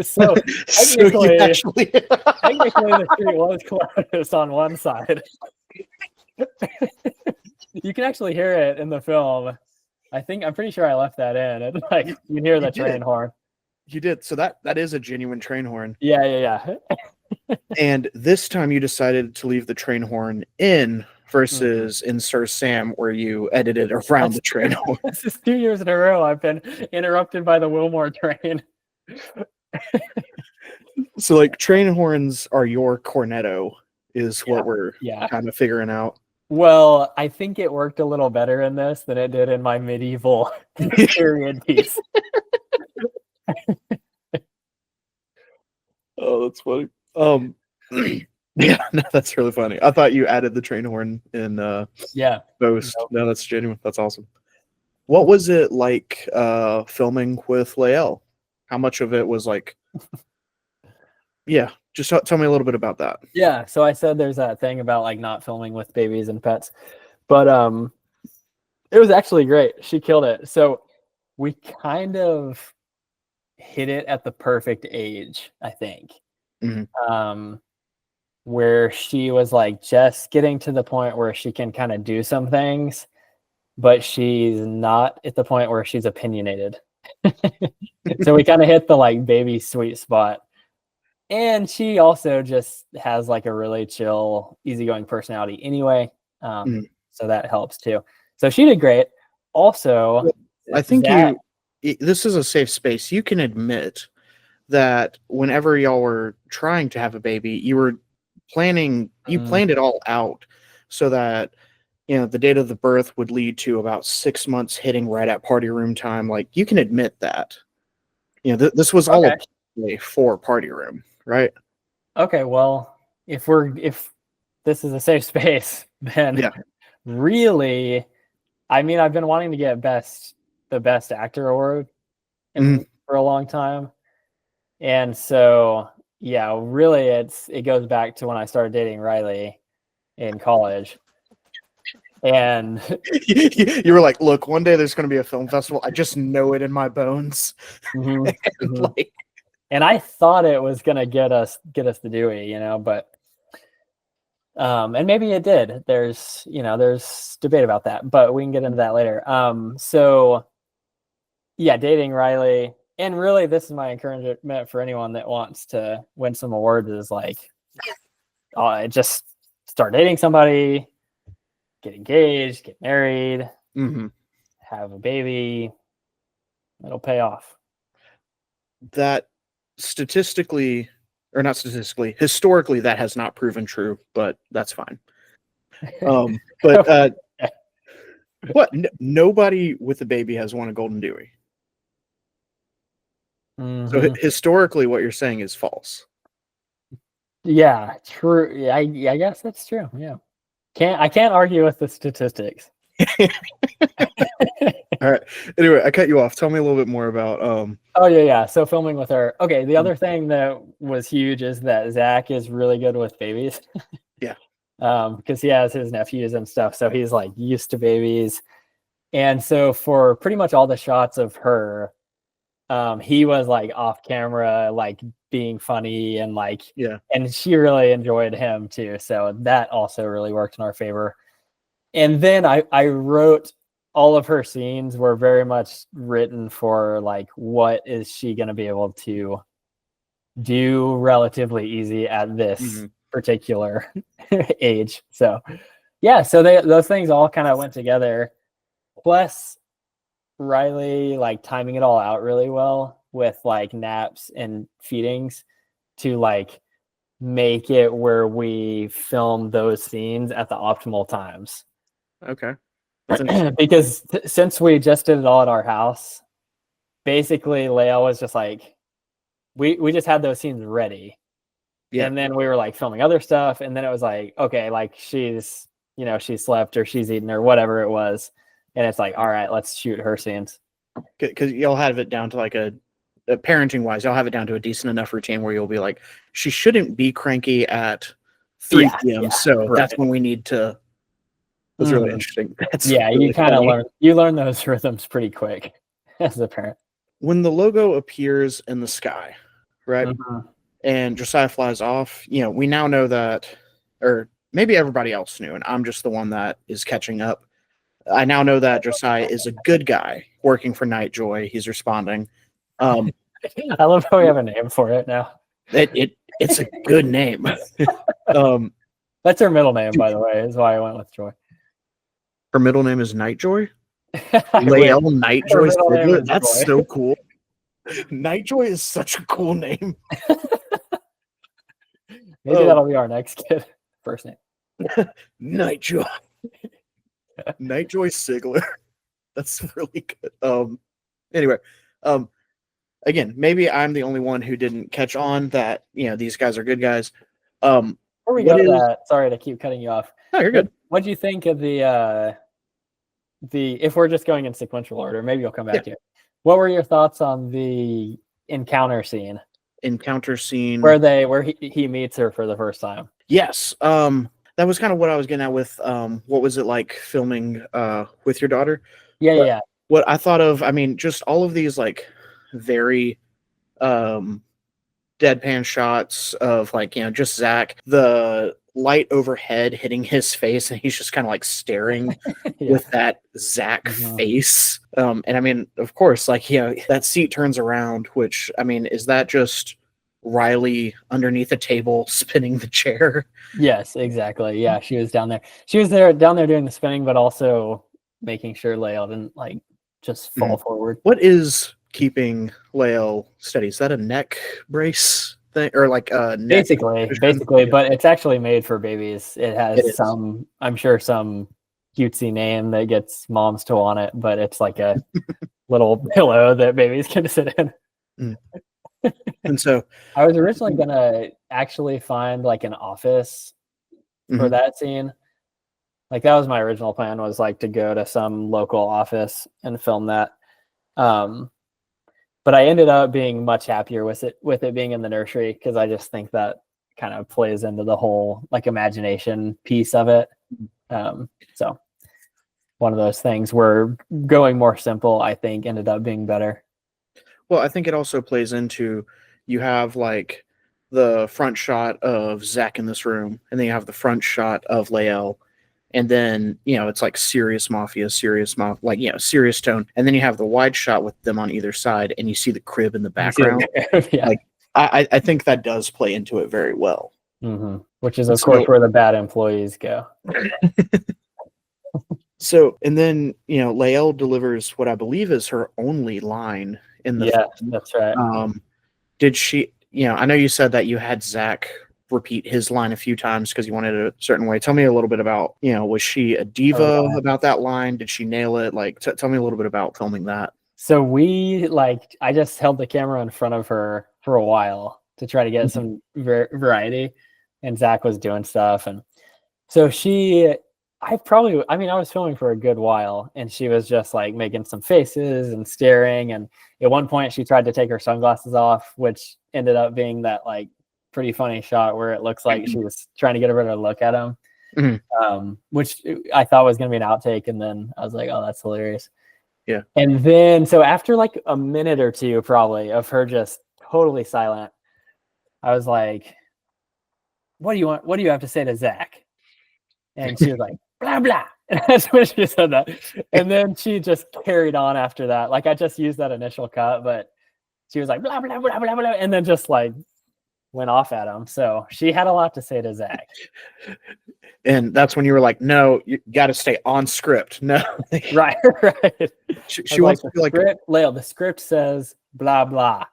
[SPEAKER 2] So technically, technically the street was closed on one side. You can actually hear it in the film. I'm pretty sure I left that in. And like you can hear the train horn.
[SPEAKER 1] You did. So that is a genuine train horn.
[SPEAKER 2] Yeah.
[SPEAKER 1] And this time you decided to leave the train horn in versus in Sir Sam where you edited around the train horn.
[SPEAKER 2] This is 2 years in a row I've been interrupted by the Wilmore train.
[SPEAKER 1] So like train horns are your cornetto is what we're kind of figuring out.
[SPEAKER 2] Well, I think it worked a little better in this than it did in my medieval period piece.
[SPEAKER 1] Oh, that's funny. Yeah, no, that's really funny. I thought you added the train horn in Ghost. No, that's genuine. That's awesome. What was it like filming with Lael? How much of it was like just tell me a little bit about that.
[SPEAKER 2] Yeah, so I said there's that thing about like not filming with babies and pets, but it was actually great. She killed it. So we kind of hit it at the perfect age, I think. Where she was like just getting to the point where she can kind of do some things, but she's not at the point where she's opinionated. So we kind of hit the like baby sweet spot. And she also just has like a really chill, easygoing personality anyway. So that helps too. So she did great. Also,
[SPEAKER 1] I think this is a safe space. You can admit that whenever y'all were trying to have a baby, you planned it all out so that, the date of the birth would lead to about 6 months hitting right at party room time. Like, you can admit that, this was all a play for party room, right?
[SPEAKER 2] Okay, well, if this is a safe space, then really, I mean, I've been wanting to get the best actor award for a long time. And so, yeah, really it goes back to when I started dating Riley in college. And
[SPEAKER 1] you were like, look, one day there's going to be a film festival. I just know it in my bones.
[SPEAKER 2] And I thought it was going to get us the Dewey, but and maybe it did. There's debate about that, but we can get into that later. So yeah, dating Riley, and really this is my encouragement for anyone that wants to win some awards is like, just start dating somebody, get engaged, get married, have a baby. It'll pay off.
[SPEAKER 1] That historically, that has not proven true, but that's fine. But nobody with a baby has won a Golden Dewey. So historically, what you're saying is false.
[SPEAKER 2] Yeah, true. Yeah, I guess that's true. Yeah, I can't argue with the statistics.
[SPEAKER 1] All right. Anyway, I cut you off. Tell me a little bit more about.
[SPEAKER 2] Oh yeah. So filming with her. Okay. The other thing that was huge is that Zach is really good with babies.
[SPEAKER 1] Yeah.
[SPEAKER 2] Because he has his nephews and stuff, so he's like used to babies, and so for pretty much all the shots of her, he was like off camera, like being funny and like, and she really enjoyed him too. So that also really worked in our favor. And then I wrote all of her scenes were very much written for like, what is she going to be able to do relatively easy at this particular age. So yeah, so those things all kind of went together. Plus Riley like timing it all out really well with like naps and feedings to like make it where we film those scenes at the optimal times.
[SPEAKER 1] Okay.
[SPEAKER 2] Because since we just did it all at our house, basically Leia was just like, we just had those scenes ready. Yeah. And then we were like filming other stuff. And then it was like, okay, like she slept or she's eaten or whatever it was. And it's like, all right, let's shoot her scenes.
[SPEAKER 1] Because y'all have it down to like a parenting wise, y'all have it down to a decent enough routine where you'll be like, she shouldn't be cranky at 3 p.m. So that's when we need to. That's really interesting.
[SPEAKER 2] Really you kind of learn those rhythms pretty quick as a parent.
[SPEAKER 1] When the logo appears in the sky, right? And Josiah flies off, we now know that, or maybe everybody else knew, and I'm just the one that is catching up. I now know that Josiah is a good guy working for Nightjoy. He's responding.
[SPEAKER 2] I love how we have a name for it now.
[SPEAKER 1] It's a good name.
[SPEAKER 2] That's her middle name, by the way, is why I went with Joy.
[SPEAKER 1] Her middle name is Nightjoy? Lael Nightjoy. That's Joy. So cool. Nightjoy is such a cool name.
[SPEAKER 2] Maybe that'll be our next kid. First name.
[SPEAKER 1] Nightjoy. Nightjoy Sigler. That's really good. Anyway, again, maybe I'm the only one who didn't catch on that, these guys are good guys.
[SPEAKER 2] Before we go to that, sorry to keep cutting you off.
[SPEAKER 1] No, you're good.
[SPEAKER 2] What do you think of the if we're just going in sequential order, maybe you'll come back to it. What were your thoughts on the encounter scene? Where he meets her for the first time.
[SPEAKER 1] Yes. That was kind of what I was getting at with what was it like filming with your daughter?
[SPEAKER 2] Yeah.
[SPEAKER 1] What I thought of, just all of these like very deadpan shots of like, just Zach, the light overhead hitting his face, and he's just kind of like staring with that Zach face. And of course, like, that seat turns around, which, is that just Riley underneath a table spinning the chair?
[SPEAKER 2] Yes, exactly. Yeah, she was down there. She was down there doing the spinning, but also making sure Leia didn't like just fall forward.
[SPEAKER 1] What is keeping Lael steady? Is that a neck brace thing or like a neck
[SPEAKER 2] Basically,
[SPEAKER 1] cushion? Yeah,
[SPEAKER 2] but it's actually made for babies. It
[SPEAKER 1] it
[SPEAKER 2] has
[SPEAKER 1] is.
[SPEAKER 2] some, I'm sure, some cutesy name that gets moms to want it, but it's like a little pillow that babies can sit in.
[SPEAKER 1] Mm. And so,
[SPEAKER 2] I was originally gonna actually find like an office for
[SPEAKER 1] mhm.
[SPEAKER 2] that scene. Like that was my original plan, was like to go to some local office and film that. Um, but I ended up being much happier with it being in the nursery, because I just think that kind of plays into the whole like imagination piece of it. So one of those things where going more simple, I think, ended up being better.
[SPEAKER 1] Well, I think it also plays into, you have like the front shot of Zach in this room, and then you have the front shot of Lael, and then it's like serious mafia, like serious tone, and then you have the wide shot with them on either side, and you see the crib in the
[SPEAKER 2] You see
[SPEAKER 1] background.
[SPEAKER 2] yeah.
[SPEAKER 1] Like I think that does play into it very well.
[SPEAKER 2] Which is,
[SPEAKER 1] And
[SPEAKER 2] of course, where the bad employees go.
[SPEAKER 1] So, and then Lael delivers what I believe is her only line in the
[SPEAKER 2] Yeah,
[SPEAKER 1] film.
[SPEAKER 2] that's right.
[SPEAKER 1] Did she? I know you said that you had Zach repeat his line a few times because you wanted it a certain way. Tell me a little bit about, was she a diva about that line? Did she nail it? Like, tell me a little bit about filming that.
[SPEAKER 2] So I just held the camera in front of her for a while to try to get some variety, and Zach was doing stuff. And so I was filming for a good while, and she was just like making some faces and staring. And at one point she tried to take her sunglasses off, which ended up being that like pretty funny shot where it looks like she was trying to get her to look at him. Which I thought was going to be an outtake. And then I was like, oh, that's hilarious.
[SPEAKER 1] Yeah.
[SPEAKER 2] And then, so after like a minute or two, probably, of her just totally silent, I was like, what do you want? What do you have to say to Zach? And she was like, blah, blah. And that's when she said that. And then she just carried on after that. Like I just used that initial cut, but she was like, blah, blah, blah, blah, blah, and then just like went off at him. So she had a lot to say to Zach.
[SPEAKER 1] And that's when you were like, no, you got to stay on script. No.
[SPEAKER 2] Right.
[SPEAKER 1] She wants to be like,
[SPEAKER 2] Lael, the script says blah, blah.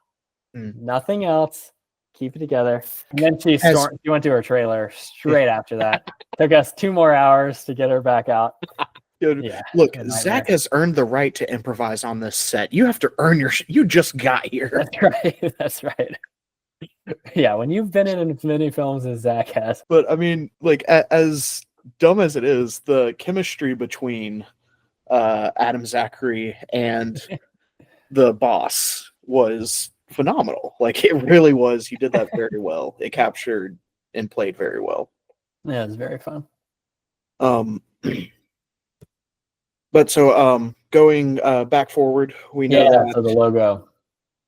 [SPEAKER 2] Nothing else. Keep it together. And then she went to her trailer straight after that. Took us 2 more hours to get her back out.
[SPEAKER 1] Yeah. Look, Zach has earned the right to improvise on this set. You have to earn you just got here.
[SPEAKER 2] That's right. That's right. Yeah, when you've been in as many films as Zach has.
[SPEAKER 1] But I mean, like, as dumb as it is, the chemistry between Adam Zachary and the boss was phenomenal. Like, it really was. He did that very well. It captured and played very well.
[SPEAKER 2] Yeah, it was very fun.
[SPEAKER 1] But so going back forward, we know that
[SPEAKER 2] so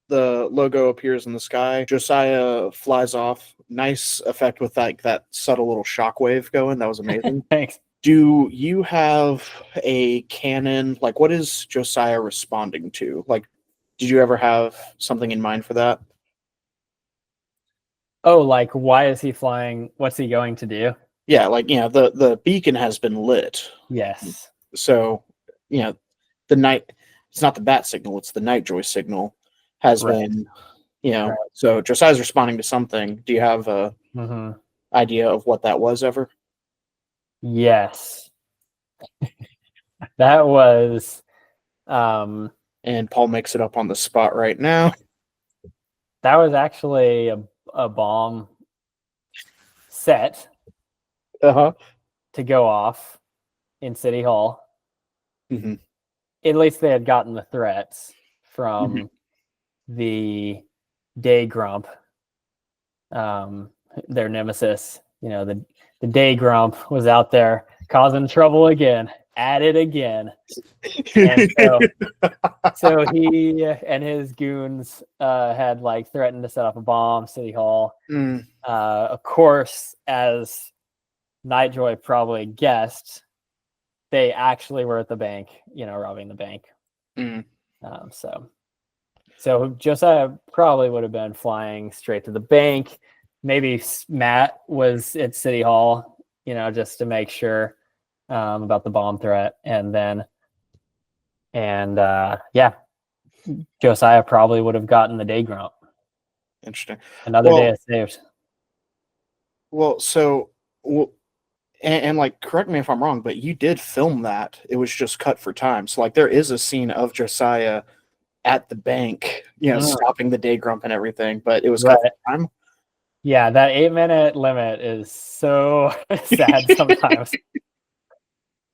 [SPEAKER 1] the logo appears in the sky. Josiah flies off. Nice effect with that subtle little shockwave going. That was amazing.
[SPEAKER 2] Thanks.
[SPEAKER 1] Do you have a canon? Like, what is Josiah responding to? Like, did you ever have something in mind for that?
[SPEAKER 2] Oh, like, why is he flying? What's he going to do?
[SPEAKER 1] Yeah, like, the beacon has been lit.
[SPEAKER 2] Yes.
[SPEAKER 1] So, the night, it's not the bat signal, it's the night joy signal has been, so Josiah's responding to something. Do you have a idea of what that was ever?
[SPEAKER 2] Yes. That was,
[SPEAKER 1] and Paul makes it up on the spot right now.
[SPEAKER 2] That was actually a bomb set to go off in City Hall. At least they had gotten the threats from the Day Grump, their nemesis. The Day Grump was out there causing trouble again, at it again. And so he and his goons had like threatened to set up a bomb, City Hall. Of course, as Nightjoy probably guessed, they actually were at the bank, robbing the bank. So Josiah probably would have been flying straight to the bank. Maybe Matt was at City Hall, just to make sure about the bomb threat. And Josiah probably would have gotten the day grump.
[SPEAKER 1] Interesting.
[SPEAKER 2] Another day of saves.
[SPEAKER 1] Well, so and like, correct me if I'm wrong, but you did film that. It was just cut for time. So like, there is a scene of Josiah at the bank, stopping the day grump and everything, but it was cut for time.
[SPEAKER 2] Yeah, that 8-minute limit is so sad sometimes.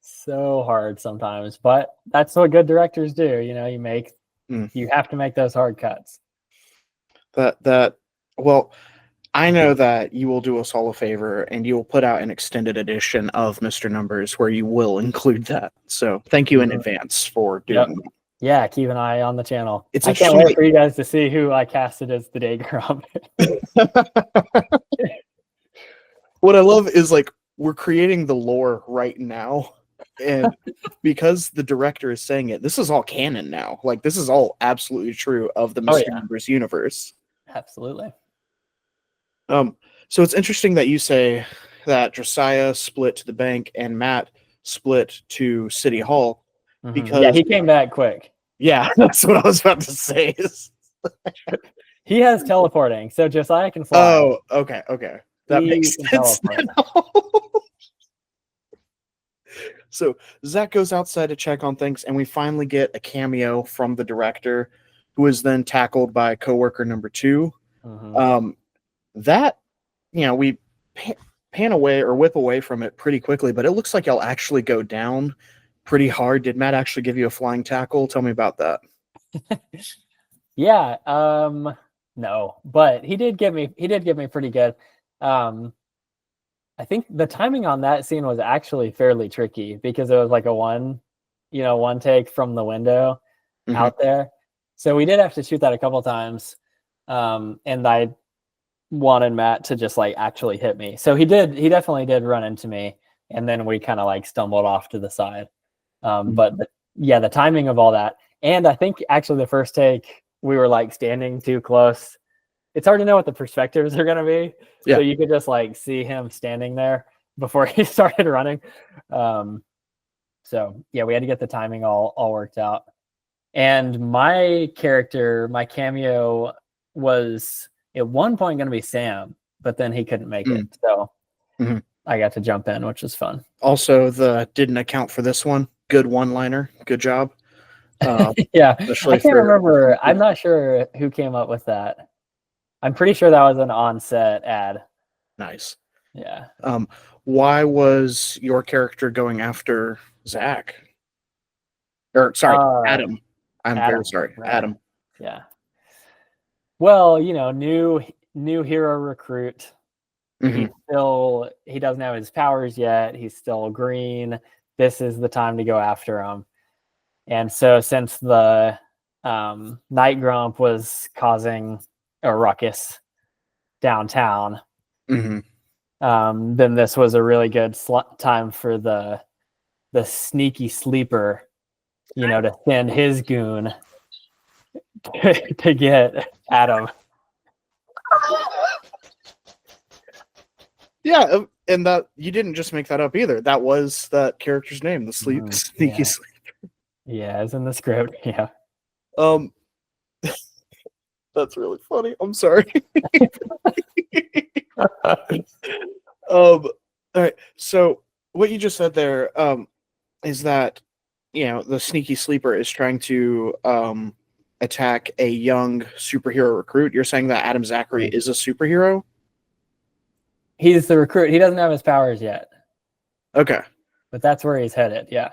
[SPEAKER 2] So hard sometimes, but that's what good directors do. You have to make those hard cuts.
[SPEAKER 1] Well, I know that you will do us all a favor and you will put out an extended edition of Mr. Numbers where you will include that. So thank you in advance for doing that.
[SPEAKER 2] Yeah, keep an eye on the channel.
[SPEAKER 1] It's
[SPEAKER 2] I can't wait for you guys to see who I casted as the day grump.
[SPEAKER 1] What I love is like, we're creating the lore right now. And because the director is saying it, this is all canon now. Like, this is all absolutely true of the Mr. Numbers universe.
[SPEAKER 2] Absolutely.
[SPEAKER 1] So it's interesting that you say that Josiah split to the bank and Matt split to City Hall, because
[SPEAKER 2] he came back quick.
[SPEAKER 1] Yeah, that's what I was about to say.
[SPEAKER 2] He has teleporting, so Josiah can fly.
[SPEAKER 1] Oh, okay. That makes sense. So Zach goes outside to check on things, and we finally get a cameo from the director, who is then tackled by coworker number 2. That, we pan away or whip away from it pretty quickly, but it looks like y'all actually go down pretty hard. Did Matt actually give you a flying tackle? Tell me about that.
[SPEAKER 2] Yeah, no, but he did give me pretty good. I think the timing on that scene was actually fairly tricky because it was like a one take from the window out there. So we did have to shoot that a couple times. And I wanted Matt to just like actually hit me. So he definitely did run into me, and then we kind of like stumbled off to the side. But the timing of all that. And I think actually the first take, we were like standing too close. It's hard to know what the perspectives are going to be. Yeah. So you could just like see him standing there before he started running. So yeah, we had to get the timing all worked out. And my cameo was at one point going to be Sam, but then he couldn't make it. So I got to jump in, which was fun.
[SPEAKER 1] Also, didn't account for this one. Good one-liner. Good job.
[SPEAKER 2] Yeah. I can't remember. I'm not sure who came up with that. I'm pretty sure that was an on-set ad.
[SPEAKER 1] Nice.
[SPEAKER 2] Yeah.
[SPEAKER 1] Why was your character going after Zach? Or sorry, Adam. I'm very sorry, right. Adam.
[SPEAKER 2] Yeah. Well, new hero recruit. He doesn't have his powers yet. He's still green. This is the time to go after him. And so since the Night Grump was causing a ruckus downtown, then this was a really good time for the sneaky sleeper, to send his goon to get Adam.
[SPEAKER 1] Yeah, and that you didn't just make that up either. That was that character's name, the sneaky sleeper.
[SPEAKER 2] Yeah, it's in the script. Yeah.
[SPEAKER 1] That's really funny. I'm sorry. All right. So what you just said there is that the sneaky sleeper is trying to attack a young superhero recruit. You're saying that Adam Zachary is a superhero?
[SPEAKER 2] He's the recruit. He doesn't have his powers yet.
[SPEAKER 1] Okay.
[SPEAKER 2] But that's where he's headed. Yeah.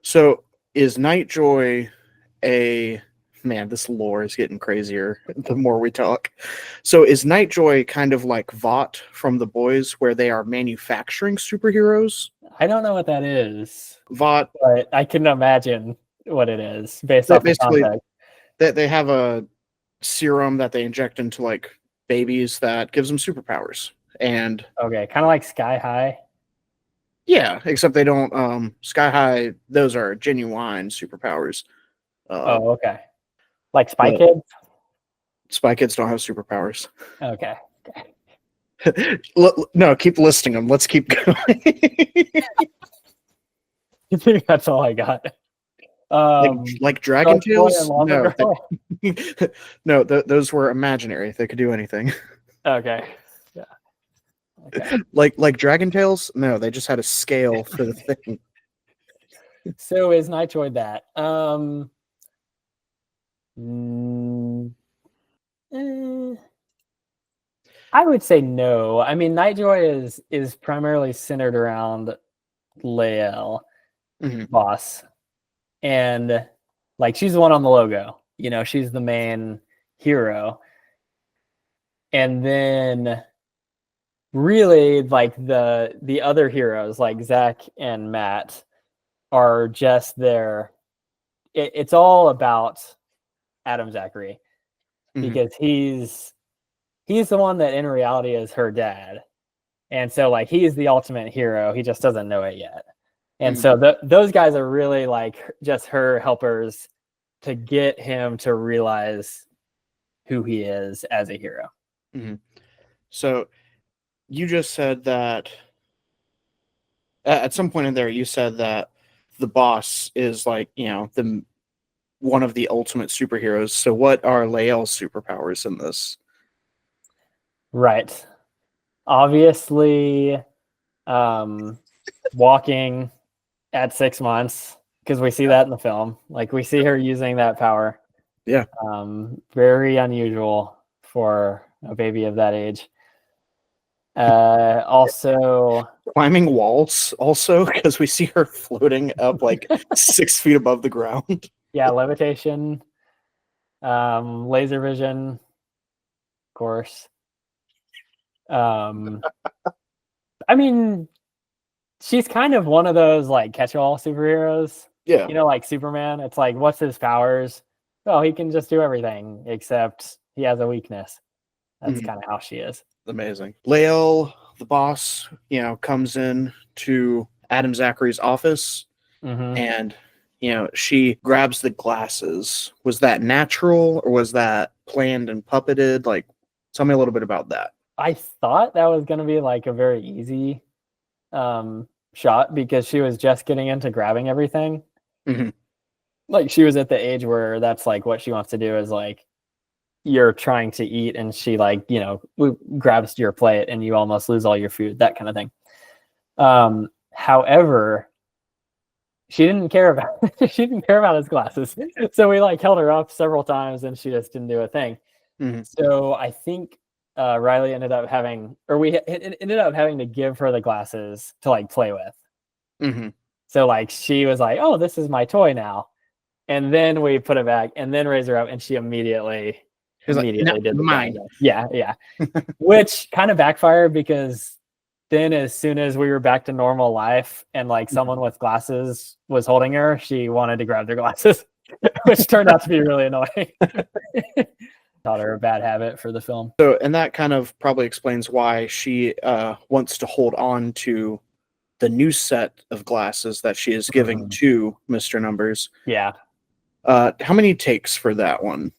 [SPEAKER 1] So is Nightjoy man, this lore is getting crazier the more we talk. So is Nightjoy kind of like Vought from The Boys, where they are manufacturing superheroes?
[SPEAKER 2] I don't know what that is.
[SPEAKER 1] Vought,
[SPEAKER 2] but I can imagine what it is based off the context.
[SPEAKER 1] They have a serum that they inject into like babies that gives them superpowers. And
[SPEAKER 2] okay, kind of like Sky High.
[SPEAKER 1] Yeah, except they don't. Sky High, those are genuine superpowers.
[SPEAKER 2] Okay. Like Spy Kids?
[SPEAKER 1] Spy Kids don't have superpowers.
[SPEAKER 2] Okay.
[SPEAKER 1] No, keep listing them. Let's keep going.
[SPEAKER 2] That's all I got.
[SPEAKER 1] Like Dragon
[SPEAKER 2] Shark Boy and
[SPEAKER 1] Tales?
[SPEAKER 2] Llama
[SPEAKER 1] No,
[SPEAKER 2] Girl.
[SPEAKER 1] no, those were imaginary. They could do anything.
[SPEAKER 2] Okay. Yeah. Okay.
[SPEAKER 1] Like Dragon Tales? No, they just had a scale for the thing.
[SPEAKER 2] So is Nightjoy that? Mm, eh, I would say no. I mean, Nightjoy is primarily centered around Lael,
[SPEAKER 1] Mhm.
[SPEAKER 2] boss, and like she's the one on the logo. You know, she's the main hero, and then really like the other heroes like Zach and Matt are just there. It's all about Adam Zachary
[SPEAKER 1] Mhm.
[SPEAKER 2] because he's the one that in reality is her dad. And so like he's the ultimate hero. He just doesn't know it yet. And
[SPEAKER 1] Mhm.
[SPEAKER 2] so those guys are really like just her helpers to get him to realize who he is as a hero.
[SPEAKER 1] Mhm. So you just said that at some point in there, you said that the boss is like, the one of the ultimate superheroes. So what are Lael's superpowers in this?
[SPEAKER 2] Right. Obviously, walking at 6 months, because we see that in the film. Like we see her using that power.
[SPEAKER 1] Yeah.
[SPEAKER 2] Very unusual for a baby of that age. Also,
[SPEAKER 1] Climbing walls also, because we see her floating up like 6 feet above the ground.
[SPEAKER 2] yeah, levitation, laser vision, of course. I mean, she's kind of one of those like catch-all superheroes.
[SPEAKER 1] Yeah.
[SPEAKER 2] You know, like Superman. It's like, what's his powers? Well, he can just do everything except he has a weakness. That's kind of how she is.
[SPEAKER 1] Amazing. Lael, the boss, comes in to Adam Zachary's office
[SPEAKER 2] Mm-hmm.
[SPEAKER 1] and she grabs the glasses. Was that natural or was that planned and puppeted? Like, tell me a little bit about that.
[SPEAKER 2] I thought that was going to be like a very easy shot because she was just getting into grabbing everything.
[SPEAKER 1] Mhm.
[SPEAKER 2] Like she was at the age where that's like what she wants to do is like you're trying to eat and she like, grabs your plate and you almost lose all your food, that kind of thing. However, she didn't care about his glasses. So we like held her up several times and she just didn't do a thing.
[SPEAKER 1] Mhm.
[SPEAKER 2] So I think Riley ended up having, or we ended up having to give her the glasses to like play with.
[SPEAKER 1] Mhm.
[SPEAKER 2] So like she was like, "Oh, this is my toy now," and then we put it back, and then raised her up, and she immediately
[SPEAKER 1] He's like, no,
[SPEAKER 2] did the
[SPEAKER 1] mine.
[SPEAKER 2] thing. Yeah, yeah. Which kind of backfired because then as soon as we were back to normal life and like someone with glasses was holding her, she wanted to grab their glasses, which turned out to be really annoying. Taught her a bad habit for the film.
[SPEAKER 1] So, and that kind of probably explains why she wants to hold on to the new set of glasses that she is giving to Mr. Numbers.
[SPEAKER 2] Yeah.
[SPEAKER 1] How many takes for that one?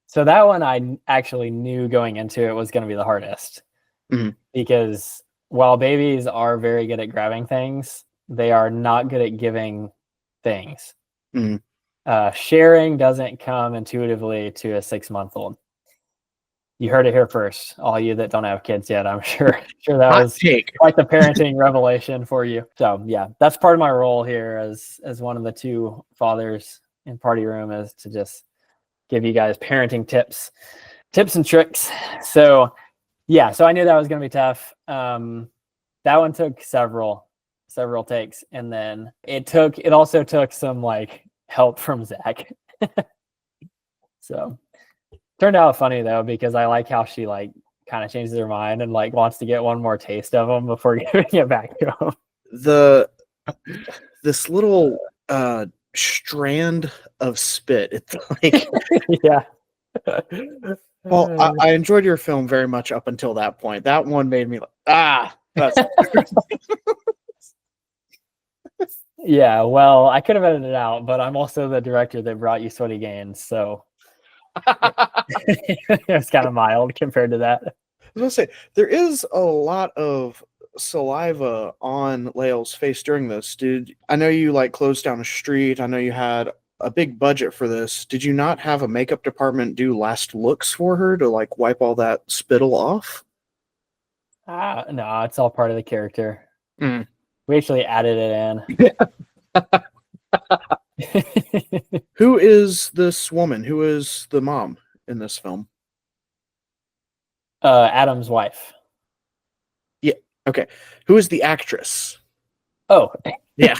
[SPEAKER 2] So that one I actually knew going into it was going to be the hardest because while babies are very good at grabbing things, they are not good at giving things. Sharing doesn't come intuitively to a 6-month-old. You heard it here first, all you that don't have kids yet. I'm sure that was like the parenting revelation for you. So yeah, that's part of my role here as one of the two fathers in Party Room is to just give you guys parenting tips and tricks. So yeah, so I knew that was going to be tough. That one took several takes, and then it also took some like help from Zach. So turned out funny though because I like how she like kind of changes her mind and like wants to get one more taste of them before giving it back to him.
[SPEAKER 1] This little strand of spit. It's like
[SPEAKER 2] yeah.
[SPEAKER 1] Well, I enjoyed your film very much up until that point. That one made me like, that's
[SPEAKER 2] yeah, well, I could have edited it out, but I'm also the director that brought you Sweaty Gains, so it's kind of mild compared to that.
[SPEAKER 1] I was gonna say there is a lot of saliva on Lael's face during this, dude. I know you like closed down a street. I know you had a big budget for this. Did you not have a makeup department do last looks for her to like wipe all that spittle off?
[SPEAKER 2] No, it's all part of the character.
[SPEAKER 1] Mm.
[SPEAKER 2] We actually added it in.
[SPEAKER 1] Who is this woman? Who is the mom in this film?
[SPEAKER 2] Adam's wife.
[SPEAKER 1] Yeah. Okay. Who is the actress?
[SPEAKER 2] Oh,
[SPEAKER 1] Yeah.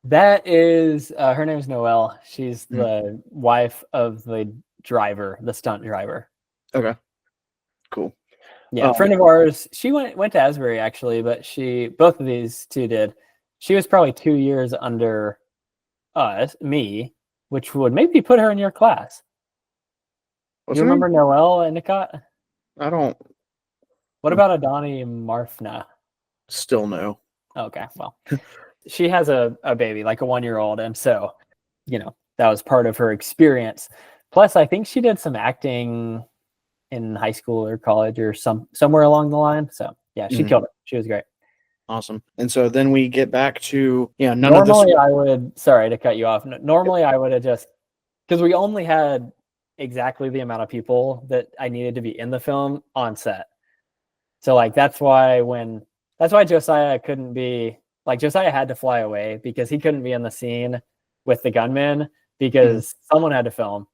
[SPEAKER 2] that is her name is Noelle. She's the wife of the driver, the stunt driver.
[SPEAKER 1] Okay. Cool.
[SPEAKER 2] Yeah, a friend of ours. She went to Asbury actually, but both of these two did. She was probably 2 years under me, which would maybe put her in your class. You remember Noelle Endicott?
[SPEAKER 1] I don't.
[SPEAKER 2] What about Adani Marfna?
[SPEAKER 1] Still no.
[SPEAKER 2] Okay, well, she has a baby, like a 1-year-old, and so, that was part of her experience. Plus, I think she did some acting in high school or college or somewhere along the line. So yeah, she killed it. She was great.
[SPEAKER 1] Awesome. And so then we get back to
[SPEAKER 2] normally I would, sorry to cut you off. Normally I would have just, because we only had exactly the amount of people that I needed to be in the film on set. So like that's why Josiah couldn't be, like, Josiah had to fly away because he couldn't be in the scene with the gunman because someone had to film.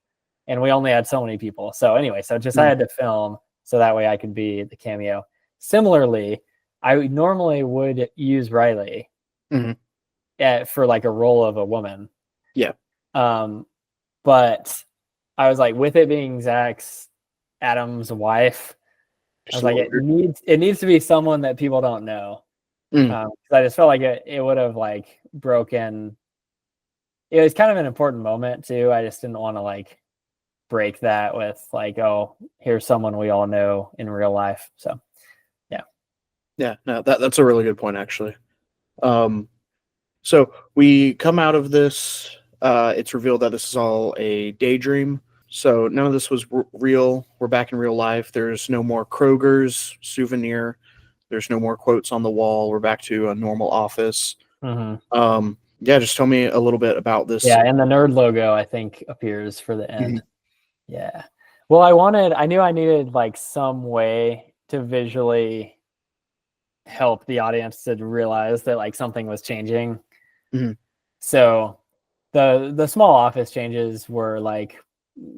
[SPEAKER 2] And we only had so many people. So anyway, just I had to film so that way I could be the cameo. Similarly, I normally would use Riley for like a role of a woman.
[SPEAKER 1] Yeah.
[SPEAKER 2] But I was like, with it being Adam's wife, I was like, it needs to be someone that people don't know. I just felt like it would have like broken. It was kind of an important moment too. I just didn't want to like break that with like, oh, here's someone we all know in real life. So
[SPEAKER 1] yeah, no, that's a really good point actually. So we come out of this, it's revealed that this is all a daydream, so none of this was real. We're back in real life. There's no more Kroger's souvenir, there's no more quotes on the wall. We're back to a normal office. Yeah, just tell me a little bit about this.
[SPEAKER 2] Yeah, and the nerd logo I think appears for the end. Yeah. Well, I knew I needed like some way to visually help the audience to realize that like something was changing. So the small office changes were like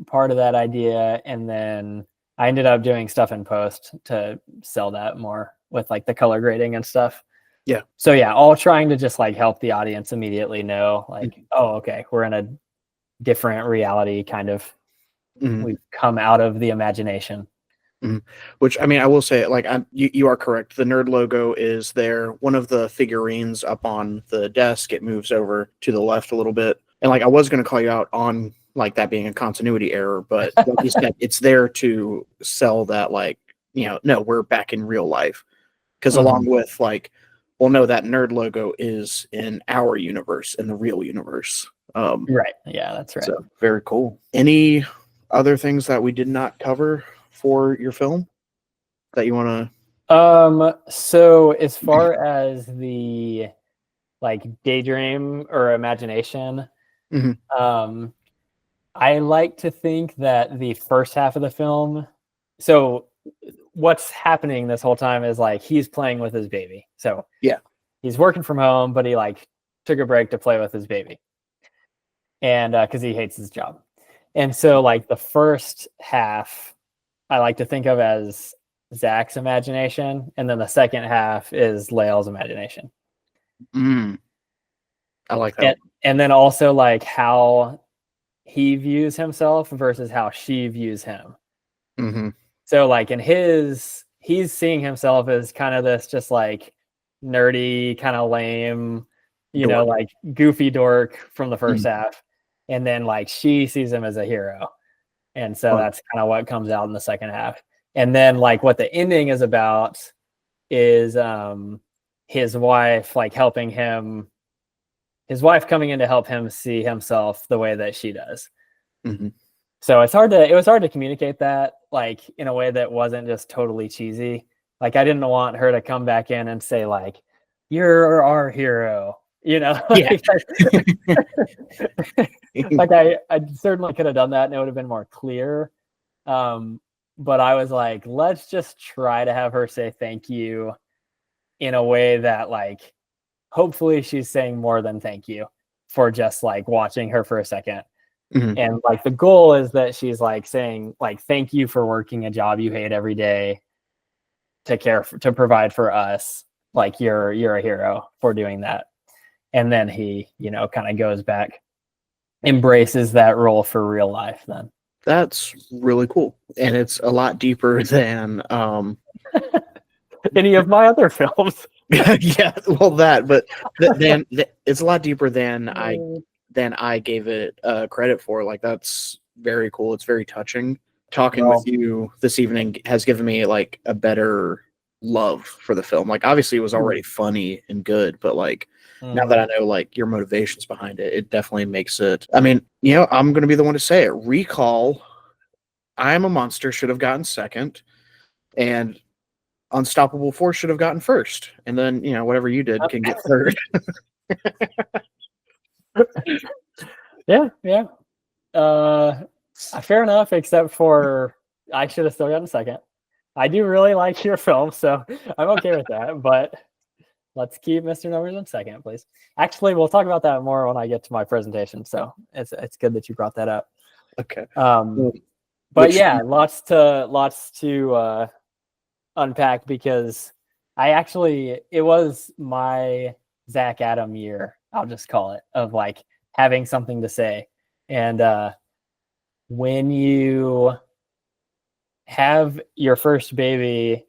[SPEAKER 2] part of that idea. And then I ended up doing stuff in post to sell that more with like the color grading and stuff.
[SPEAKER 1] Yeah.
[SPEAKER 2] So yeah, all trying to just like help the audience immediately know like, oh, okay, we're in a different reality kind of. We've come out of the imagination.
[SPEAKER 1] Which, I mean, I will say, like, you are correct. The nerd logo is there. One of the figurines up on the desk, it moves over to the left a little bit. And like, I was going to call you out on like that being a continuity error, but like you said, it's there to sell that, like, no, we're back in real life. Because along with like, well, no, that nerd logo is in our universe, in the real universe.
[SPEAKER 2] Right. Yeah, that's right.
[SPEAKER 1] So very cool. Any other things that we did not cover for your film that you want
[SPEAKER 2] to? So as far as the like daydream or imagination, I like to think that the first half of the film, so what's happening this whole time is like he's playing with his baby. So
[SPEAKER 1] yeah,
[SPEAKER 2] he's working from home, but he like took a break to play with his baby. And because he hates his job. And so like the first half I like to think of as Zach's imagination, and then the second half is Lael's imagination.
[SPEAKER 1] I like that.
[SPEAKER 2] And then also like how he views himself versus how she views him. So like in he's seeing himself as kind of this just like nerdy, kind of lame, dork. Like goofy dork from the first half. And then like she sees him as a hero. And so that's kind of what comes out in the second half. And then like what the ending is about is his wife like helping him, his wife coming in to help him see himself the way that she does. So it was hard to communicate that like in a way that wasn't just totally cheesy. Like I didn't want her to come back in and say like, you're our hero. you know.
[SPEAKER 1] Yeah.
[SPEAKER 2] Like I certainly could have done that and it would have been more clear. But I was like, let's just try to have her say thank you in a way that like hopefully she's saying more than thank you for just like watching her for a second.
[SPEAKER 1] Mhm.
[SPEAKER 2] And like the goal is that she's like saying like thank you for working a job you hate every day to provide for us. Like you're a hero for doing that. And then he, you know, kind of goes back, embraces that role for real life then.
[SPEAKER 1] That's really cool. And it's a lot deeper than
[SPEAKER 2] any of my other films.
[SPEAKER 1] yeah, well but it's a lot deeper than I gave it credit for. Like that's very cool. It's very touching. Talking with you this evening has given me like a better love for the film. Like obviously it was already funny and good, but like now that I know like your motivations behind it, it definitely makes it. I mean, you know, I'm gonna be the one to say it. Recall, I Am a Monster should have gotten second, and Unstoppable Force should have gotten first, and then you know whatever you did can get third.
[SPEAKER 2] Yeah. Fair enough, except for I should have still gotten second. I do really like your film, so I'm okay with that. But let's keep Mr. Numbers in second, please. Actually, we'll talk about that more when I get to my presentation. So it's good that you brought that up.
[SPEAKER 1] Okay.
[SPEAKER 2] But yeah, lots to unpack because it was my Zach Adam year, I'll just call it, of like having something to say. And when you have your first baby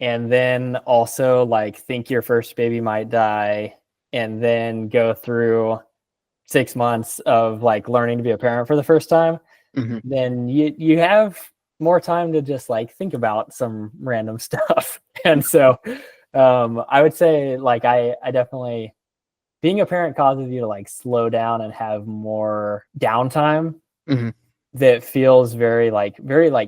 [SPEAKER 2] and then also like think your first baby might die and then go through 6 months of like learning to be a parent for the first time, then you have more time to just like think about some random stuff. And so I would say like I definitely, being a parent causes you to like slow down and have more downtime that feels very like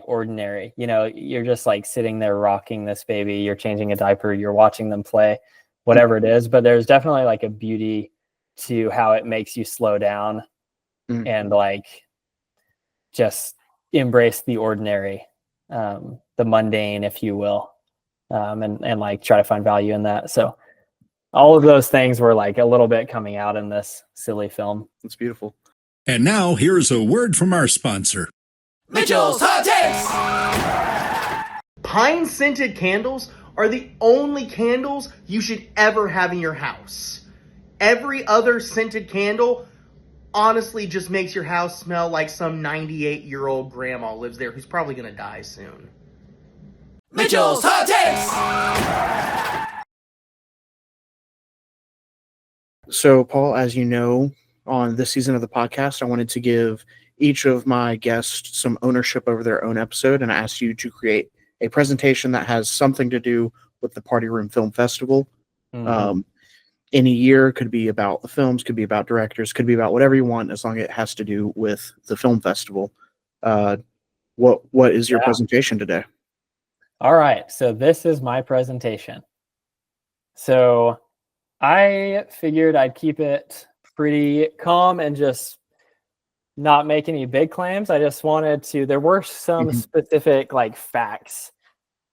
[SPEAKER 2] ordinary. You know, you're just like sitting there rocking this baby, you're changing a diaper, you're watching them play, whatever it is. But there's definitely like a beauty to how it makes you slow down and like just embrace the ordinary, the mundane, if you will, and like try to find value in that. So all of those things were like a little bit coming out in this silly film.
[SPEAKER 1] It's beautiful.
[SPEAKER 3] And now here's a word from our sponsor.
[SPEAKER 4] Mitchell's Hot Takes! Pine scented candles are the only candles you should ever have in your house. Every other scented candle honestly just makes your house smell like some 98-year-old grandma lives there who's probably going to die soon. Mitchell's Hot
[SPEAKER 1] Takes! So, Paul, as you know, on this season of the podcast, I wanted to give each of my guests some ownership over their own episode, and I asked you to create a presentation that has something to do with the Party Room Film Festival. Any year, could be about the films, could be about directors, could be about whatever you want, as long as it has to do with the film festival. What is your presentation today?
[SPEAKER 2] All right, so this is my presentation. So I figured I'd keep it pretty calm and just not make any big claims. I just wanted to, there were some specific like facts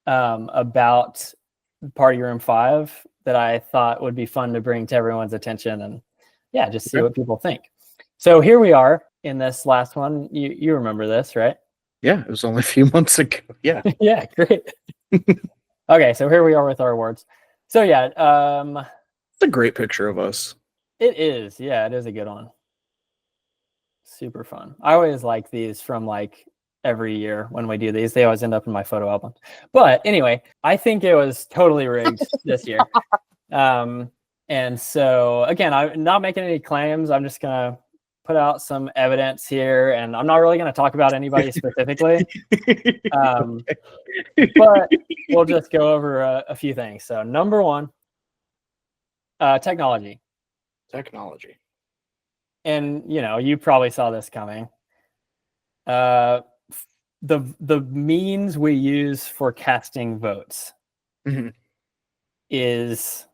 [SPEAKER 2] about Party Room 5 that I thought would be fun to bring to everyone's attention and yeah, just see what people think. So here we are in this last one. You remember this, right?
[SPEAKER 1] Yeah, it was only a few months ago. Yeah.
[SPEAKER 2] Yeah, great. Okay, so here we are with our awards. So yeah,
[SPEAKER 1] it's a great picture of us.
[SPEAKER 2] It is. Yeah, it is a good one. Super fun. I always like these from like every year when we do these. They always end up in my photo album. But anyway, I think it was totally rigged this year. And so again, I'm not making any claims. I'm just gonna put out some evidence here, and I'm not really gonna talk about anybody specifically. But we'll just go over a few things. So number one, technology. And you know, you probably saw this coming. The means we use for casting votes is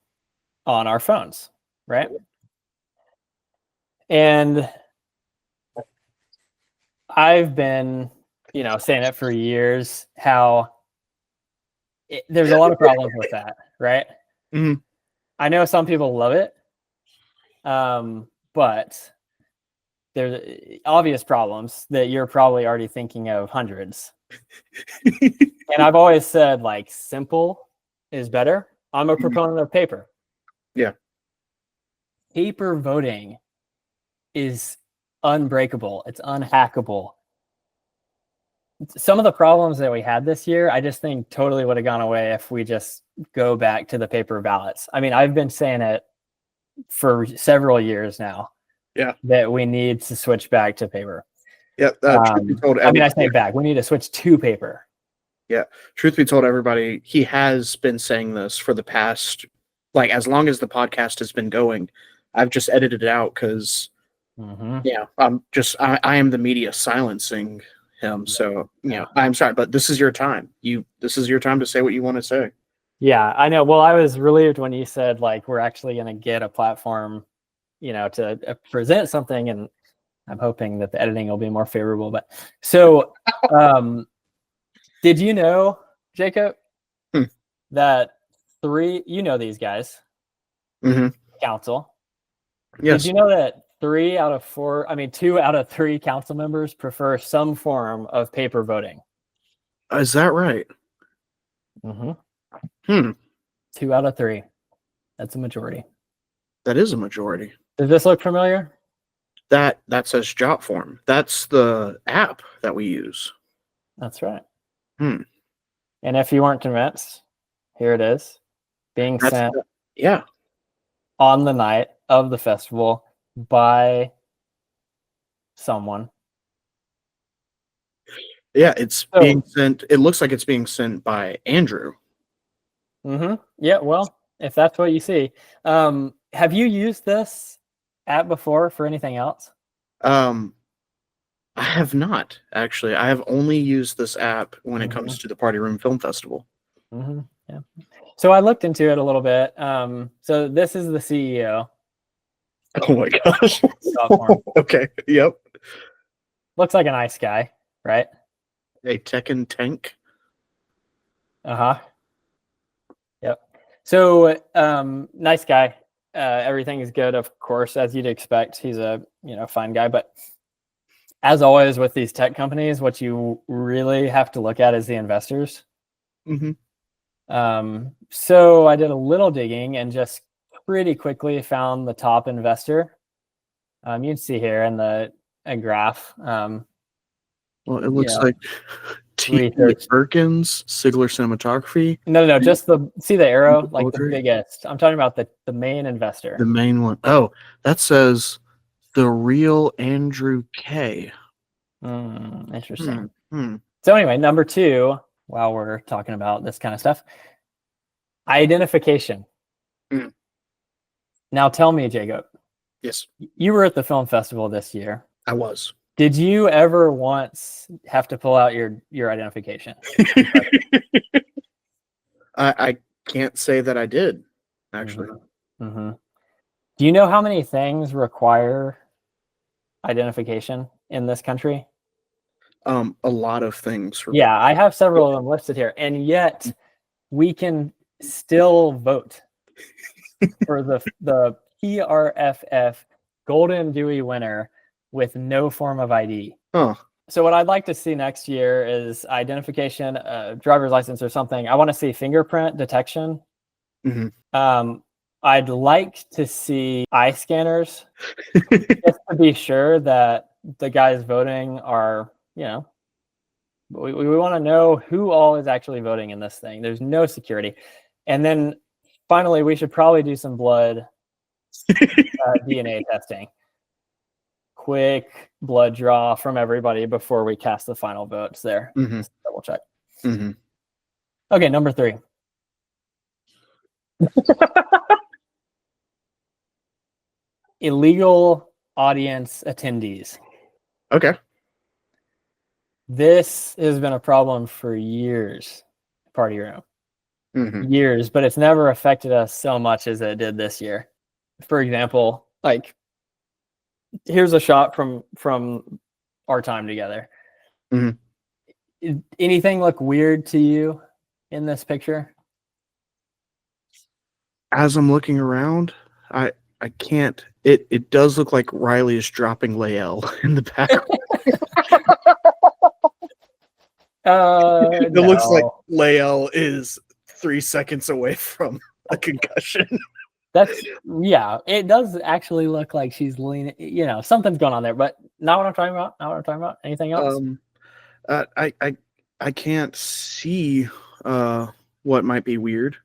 [SPEAKER 2] on our phones, right? And I've been, saying it for years, how there's a lot of problems with that, right?
[SPEAKER 1] Mhm.
[SPEAKER 2] I know some people love it, but there's obvious problems that you're probably already thinking of hundreds. And I've always said, like, simple is better. I'm a proponent of paper.
[SPEAKER 1] Yeah.
[SPEAKER 2] Paper voting is unbreakable. It's unhackable. Some of the problems that we had this year, I just think totally would have gone away if we just go back to the paper ballots. I mean, I've been saying it for several years now.
[SPEAKER 1] Yeah.
[SPEAKER 2] That we need to switch back to paper.
[SPEAKER 1] Yeah. Truth be told,
[SPEAKER 2] I say back. We need to switch to paper.
[SPEAKER 1] Yeah. Truth be told, everybody, he has been saying this for the past, like, as long as the podcast has been going. I've just edited it out because, yeah, I am the media silencing him. So, I'm sorry, but this is your time. This is your time to say what you want to say.
[SPEAKER 2] Yeah, I know. Well, I was relieved when you said, like, we're actually going to get a platform, to present something, and I'm hoping that the editing will be more favorable. But so, did you know, Jacob, that these guys, council?
[SPEAKER 1] Yes.
[SPEAKER 2] Did you know that 2 out of 3 council members prefer some form of paper voting?
[SPEAKER 1] Is that right?
[SPEAKER 2] 2 out of 3. That's a majority.
[SPEAKER 1] That is a majority.
[SPEAKER 2] Does this look familiar?
[SPEAKER 1] That says Jotform. That's the app that we use.
[SPEAKER 2] That's right. And if you weren't convinced, here it is, being sent on the night of the festival by someone.
[SPEAKER 1] Yeah, it's being sent. It looks like it's being sent by Andrew.
[SPEAKER 2] Yeah, well, if that's what you see. Have you used this app before for anything else?
[SPEAKER 1] I have not, actually. I have only used this app when it comes to the Party Room Film Festival.
[SPEAKER 2] Yeah. So I looked into it a little bit. So this is the CEO.
[SPEAKER 1] Oh my gosh. Okay. Yep.
[SPEAKER 2] Looks like a nice guy, right?
[SPEAKER 1] A Tekken tank.
[SPEAKER 2] Yep. So nice guy. Everything is good, of course, as you'd expect. He's a fine guy, but as always with these tech companies, what you really have to look at is the investors. So I did a little digging and just pretty quickly found the top investor. You can see here in the graph.
[SPEAKER 1] Well, it looks like T. Perkins, Sigler Cinematography.
[SPEAKER 2] No, just see the arrow, like the biggest. I'm talking about the main investor.
[SPEAKER 1] The main one. Oh, that says the real Andrew K.
[SPEAKER 2] Interesting. So anyway, number 2, while we're talking about this kind of stuff, identification. Now tell me, Jacob.
[SPEAKER 1] Yes.
[SPEAKER 2] You were at the film festival this year.
[SPEAKER 1] I was.
[SPEAKER 2] Did you ever once have to pull out your identification?
[SPEAKER 1] I can't say that I did, actually.
[SPEAKER 2] Do you know how many things require identification in this country?
[SPEAKER 1] A lot of things.
[SPEAKER 2] Yeah, I have several of them listed here, and yet we can still vote for the PRFF Golden Dewey winner with no form of ID. So what I'd like to see next year is identification, driver's license or something. I want to see fingerprint detection. I'd like to see eye scanners just to be sure that the guys voting are, we want to know who all is actually voting in this thing. There's no security. And then finally, we should probably do some blood DNA testing. Quick blood draw from everybody before we cast the final votes there. Just double check. Okay, number 3. Illegal audience attendees.
[SPEAKER 1] Okay.
[SPEAKER 2] This has been a problem for years, Party Room. Years, but it's never affected us so much as it did this year. For example, like here's a shot from our time together.
[SPEAKER 1] Mhm.
[SPEAKER 2] Anything look weird to you in this picture?
[SPEAKER 1] As I'm looking around, I can't. It does look like Riley is dropping Lael in the back. It looks like
[SPEAKER 2] No.
[SPEAKER 1] Lael is 3 seconds away from a concussion.
[SPEAKER 2] That's yeah. It does actually look like she's leaning. You know, something's going on there, but not what I'm talking about. Not what I'm talking about. Anything else?
[SPEAKER 1] I can't see what might be weird.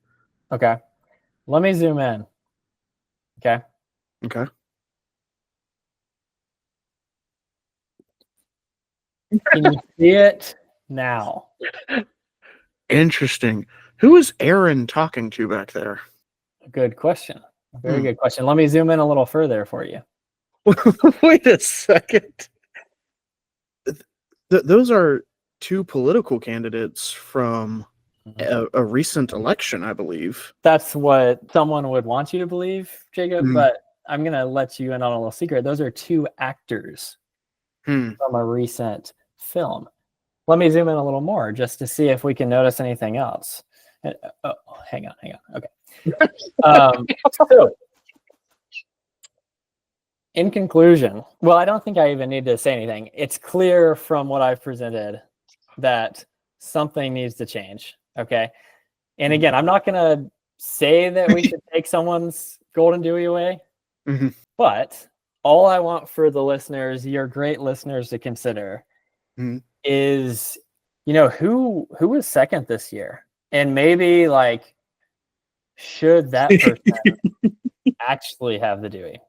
[SPEAKER 2] Okay, let me zoom in. Okay.
[SPEAKER 1] Okay.
[SPEAKER 2] Can you see it now?
[SPEAKER 1] Interesting. Who is Aaron talking to back there?
[SPEAKER 2] Good question. Very good question. Let me zoom in a little further for you.
[SPEAKER 1] Wait a second. Those are two political candidates from a recent election, I believe.
[SPEAKER 2] That's what someone would want you to believe, Jacob,
[SPEAKER 1] Mhm.
[SPEAKER 2] but I'm going to let you in on a little secret. Those are two actors from a recent film. Let me zoom in a little more just to see if we can notice anything else. Oh, hang on. Okay. So, in conclusion, well, I don't think I even need to say anything. It's clear from what I've presented that something needs to change. Okay. And again, I'm not going to say that we should take someone's Golden Dewey away,
[SPEAKER 1] Mhm.
[SPEAKER 2] but all I want for the listeners, your great listeners, to consider
[SPEAKER 1] Mhm.
[SPEAKER 2] is, you know, who was second this year, and maybe like, should that person actually have the Dewey?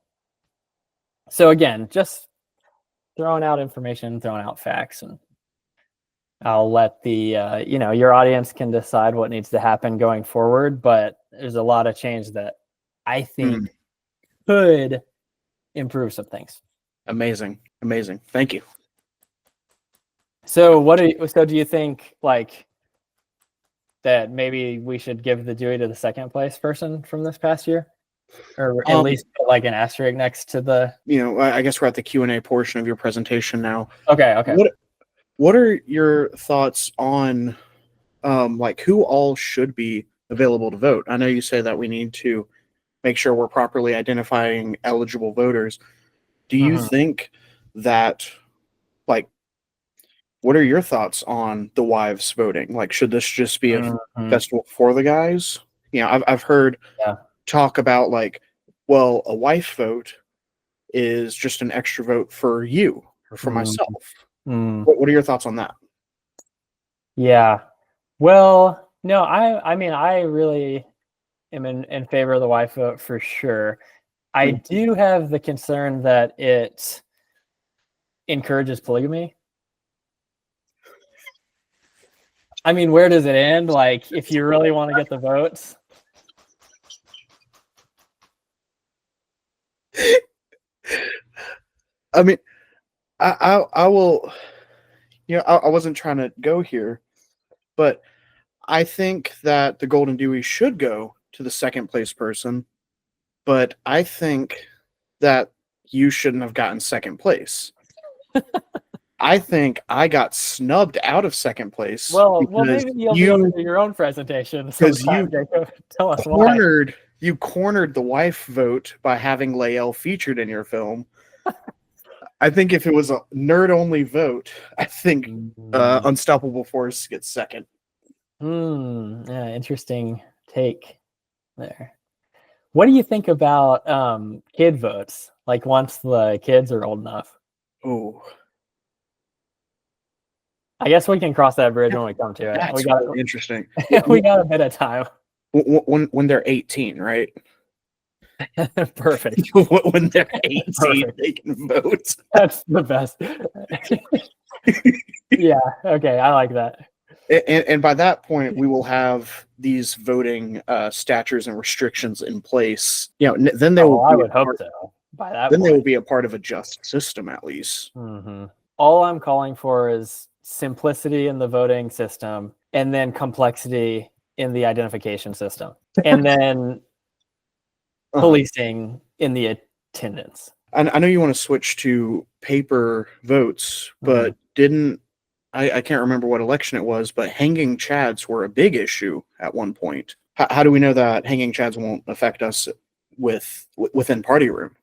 [SPEAKER 2] So again, just throwing out information, throwing out facts, and I'll let the you know, your audience can decide what needs to happen going forward. But there's a lot of change that I think could improve some things.
[SPEAKER 1] Amazing. Thank you.
[SPEAKER 2] So do you think like that maybe we should give the Dewey to the second place person from this past year, or at least put like an asterisk next to the?
[SPEAKER 1] You know, I guess we're at the Q&A portion of your presentation now.
[SPEAKER 2] Okay.
[SPEAKER 1] What are your thoughts on like who all should be available to vote? I know you say that we need to make sure we're properly identifying eligible voters. Do you think that, like, what are your thoughts on the wives voting? Like, should this just be a festival for the guys? You know, I've heard talk about like, well, a wife vote is just an extra vote for you or for myself. What are your thoughts on that?
[SPEAKER 2] Yeah. Well, no, I mean, I really am in favor of the wife vote for sure. I do have the concern that it encourages polygamy. I mean, where does it end? Like, if you really want to get the votes.
[SPEAKER 1] I mean, I will, you know, I wasn't trying to go here, but I think that the Golden Dewey should go to the second place person, but I think that you shouldn't have gotten second place. I think I got snubbed out of second place.
[SPEAKER 2] Well, maybe you'll be able to do your own presentation sometime, Jacob. Tell us why.
[SPEAKER 1] You cornered the wife vote by having Lael featured in your film. I think if it was a nerd-only vote, I think Unstoppable Force gets second.
[SPEAKER 2] Yeah, interesting take there. What do you think about kid votes? Like once the kids are old enough?
[SPEAKER 1] Oh,
[SPEAKER 2] I guess we can cross that bridge when we come to it.
[SPEAKER 1] That's really interesting.
[SPEAKER 2] We got a bit of time.
[SPEAKER 1] When they're 18, right?
[SPEAKER 2] Perfect.
[SPEAKER 1] When they're 18, they can vote.
[SPEAKER 2] That's the best. Yeah. Okay. I like that.
[SPEAKER 1] And by that point, we will have these voting statutes and restrictions in place. You know, then they will.
[SPEAKER 2] I would hope so. By that,
[SPEAKER 1] then they will be a part of a just system, at least.
[SPEAKER 2] All I'm calling for is simplicity in the voting system, and then complexity in the identification system, and then policing in the attendance.
[SPEAKER 1] I know you want to switch to paper votes, but didn't I can't remember what election it was, but hanging chads were a big issue at one point. How do we know that hanging chads won't affect us within party room?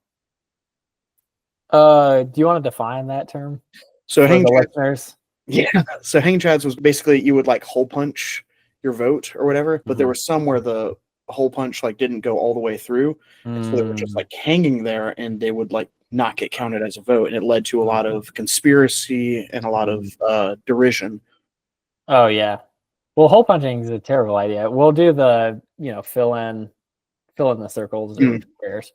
[SPEAKER 2] Do you want to define that term
[SPEAKER 1] So
[SPEAKER 2] for
[SPEAKER 1] hanging
[SPEAKER 2] the
[SPEAKER 1] chads,
[SPEAKER 2] listeners?
[SPEAKER 1] yeah. So hanging chads was basically you would like hole punch your vote or whatever, but there
[SPEAKER 2] Mhm.
[SPEAKER 1] was some where the hole punch like didn't go all the way through, and so they were just like hanging there, and they would like not get counted as a vote, and it led to a lot of conspiracy and a lot of derision.
[SPEAKER 2] Oh yeah. Well, hole punching is a terrible idea. We'll do the fill in the circles or squares.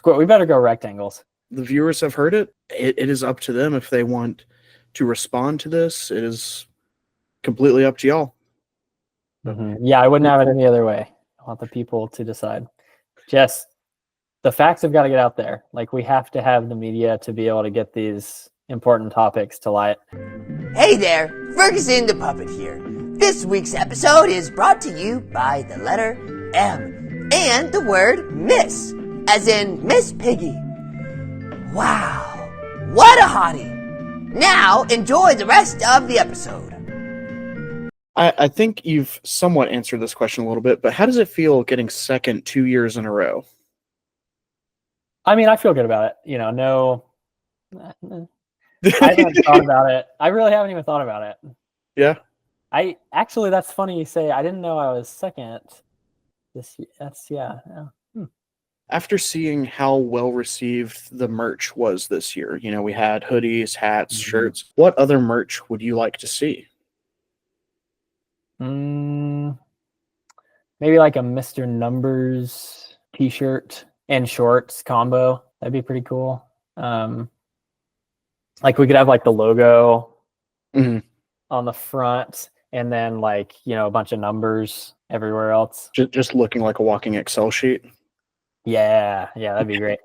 [SPEAKER 2] We better go rectangles.
[SPEAKER 1] The viewers have heard it. It is up to them if they want to respond to this. It is completely up to y'all.
[SPEAKER 2] Yeah, I wouldn't have it any other way. I want the people to decide. Jess, the facts have got to get out there. Like, we have to have the media to be able to get these important topics to light.
[SPEAKER 5] Hey there, Ferguson the Puppet here. This week's episode is brought to you by the letter M and the word miss, as in Miss Piggy. Wow, what a hottie. Now, enjoy the rest of the episode.
[SPEAKER 1] I think you've somewhat answered this question a little bit, but how does it feel getting second 2 years in a row?
[SPEAKER 2] I mean, I feel good about it. No, I haven't thought about it. I really haven't even thought about it.
[SPEAKER 1] Yeah.
[SPEAKER 2] That's funny you say. I didn't know I was second this year. Yeah.
[SPEAKER 1] After seeing how well received the merch was this year, we had hoodies, hats, shirts. What other merch would you like to see?
[SPEAKER 2] Maybe like a Mr. Numbers t-shirt and shorts combo. That'd be pretty cool. Like we could have like the logo on the front, and then like a bunch of numbers everywhere else.
[SPEAKER 1] Just looking like a walking Excel sheet.
[SPEAKER 2] Yeah, that'd be great.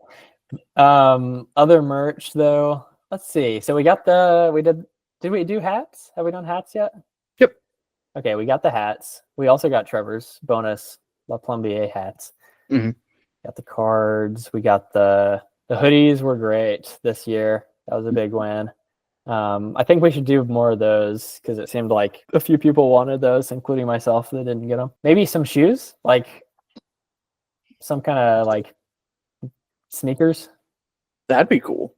[SPEAKER 2] Other merch though. Let's see. So did we do hats? Have we done hats yet?
[SPEAKER 1] Yep.
[SPEAKER 2] Okay, we got the hats. We also got Trevor's bonus La Plombier hats. Got the cards. We got the hoodies were great this year. That was a big win. I think we should do more of those because it seemed like a few people wanted those, including myself, that didn't get them. Maybe some shoes, like some kind of like sneakers.
[SPEAKER 1] That'd be cool.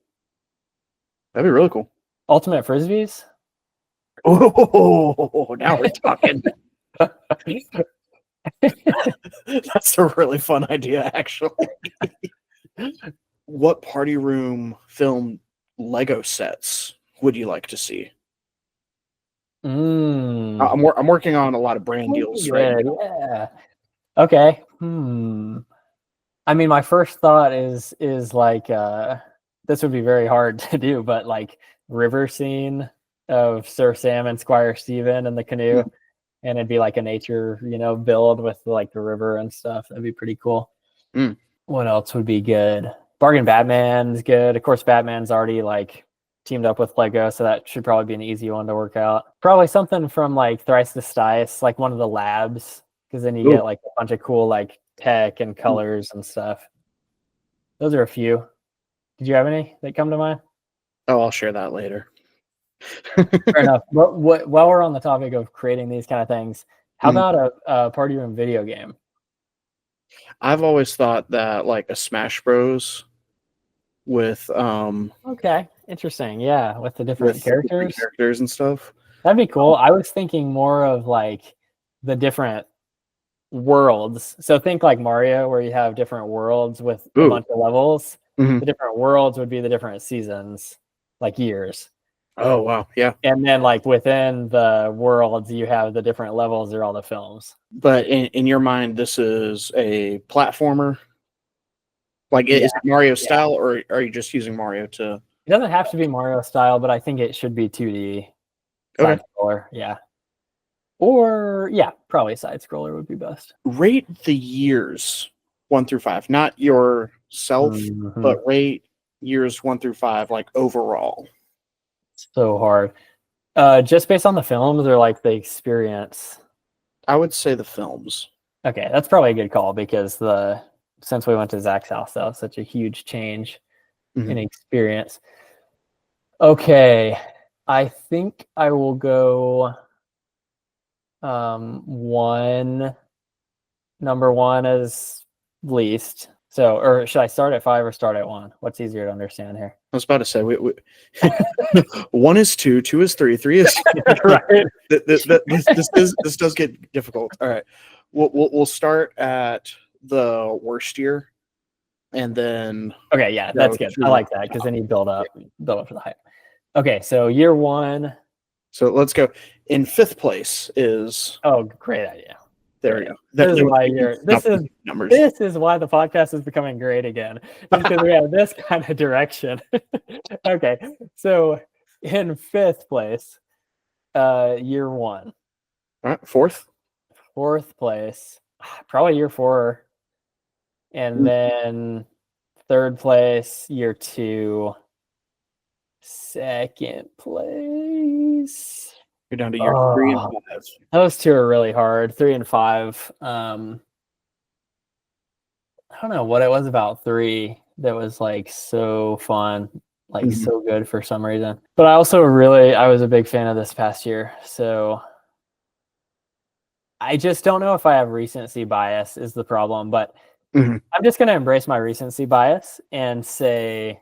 [SPEAKER 1] That'd be really cool.
[SPEAKER 2] Ultimate Frisbees.
[SPEAKER 1] Oh, now we're talking. That's a really fun idea, actually. What party room film Lego sets would you like to see? I'm working on a lot of brand deals right now.
[SPEAKER 2] Yeah. Okay. I mean, my first thought is like this would be very hard to do, but like river scene of Sir Sam and Squire Stephen and the canoe, and it'd be like a nature, build with like the river and stuff. That'd be pretty cool. What else would be good? Bargain Batman's good. Of course, Batman's already like teamed up with Lego, so that should probably be an easy one to work out. Probably something from like Thrice the Stice, like one of the labs, because then you get like a bunch of cool like tech and colors and stuff. Those are a few. Did you have any that come to mind?
[SPEAKER 1] Oh, I'll share that later.
[SPEAKER 2] Fair enough. While we're on the topic of creating these kind of things, how about a party room video game?
[SPEAKER 1] I've always thought that like a Smash Bros. With
[SPEAKER 2] Okay, interesting. Yeah, with the different characters
[SPEAKER 1] and stuff.
[SPEAKER 2] That'd be cool. I was thinking more of like the different worlds. So think like Mario, where you have different worlds with a bunch of levels. The different worlds would be the different seasons, like years.
[SPEAKER 1] Oh wow, yeah.
[SPEAKER 2] And then like within the worlds, you have the different levels or all the films.
[SPEAKER 1] But in your mind, this is a platformer. Like, is it Mario style, or are you just using Mario to?
[SPEAKER 2] It doesn't have to be Mario style, but I think it should be 2D.
[SPEAKER 1] Okay.
[SPEAKER 2] Scroller, yeah. Or probably side scroller would be best.
[SPEAKER 1] Rate the years 1 through 5, not yourself, but rate years 1 through 5, like overall.
[SPEAKER 2] So hard. Just based on the films or like the experience?
[SPEAKER 1] I would say the films.
[SPEAKER 2] Okay, that's probably a good call because since we went to Zach's house, that was such a huge change.
[SPEAKER 1] Mhm.
[SPEAKER 2] experience. Okay, I think I will go number one is least. So, or should I start at 5 or start at 1? What's easier to understand here?
[SPEAKER 1] I was about to say, we 1 is 2, 2 is 3, 3 is
[SPEAKER 2] Right.
[SPEAKER 1] this does get difficult. All right, we'll start at the worst year, and then
[SPEAKER 2] Okay, yeah, that's good. I like that because then you build up for the hype. Okay, so year 1.
[SPEAKER 1] so let's go. In 5th place is
[SPEAKER 2] Oh, great idea.
[SPEAKER 1] there we go.
[SPEAKER 2] This is
[SPEAKER 1] That-
[SPEAKER 2] why
[SPEAKER 1] that- numbers.
[SPEAKER 2] this is why the podcast is becoming great again. Because we have this kind of direction. Okay, so in 5th place, year 1.
[SPEAKER 1] All right, 4th.
[SPEAKER 2] 4th place, probably year 4, and then 3rd place, year 2. 2nd place.
[SPEAKER 1] You're down to year 3 and 5.
[SPEAKER 2] Those two are really hard. 3 and 5. I don't know what it was about 3 that was like so fun, like so good for some reason. But I also I was a big fan of this past year. So I just don't know if I have recency bias is the problem, but I'm just going to embrace my recency bias and say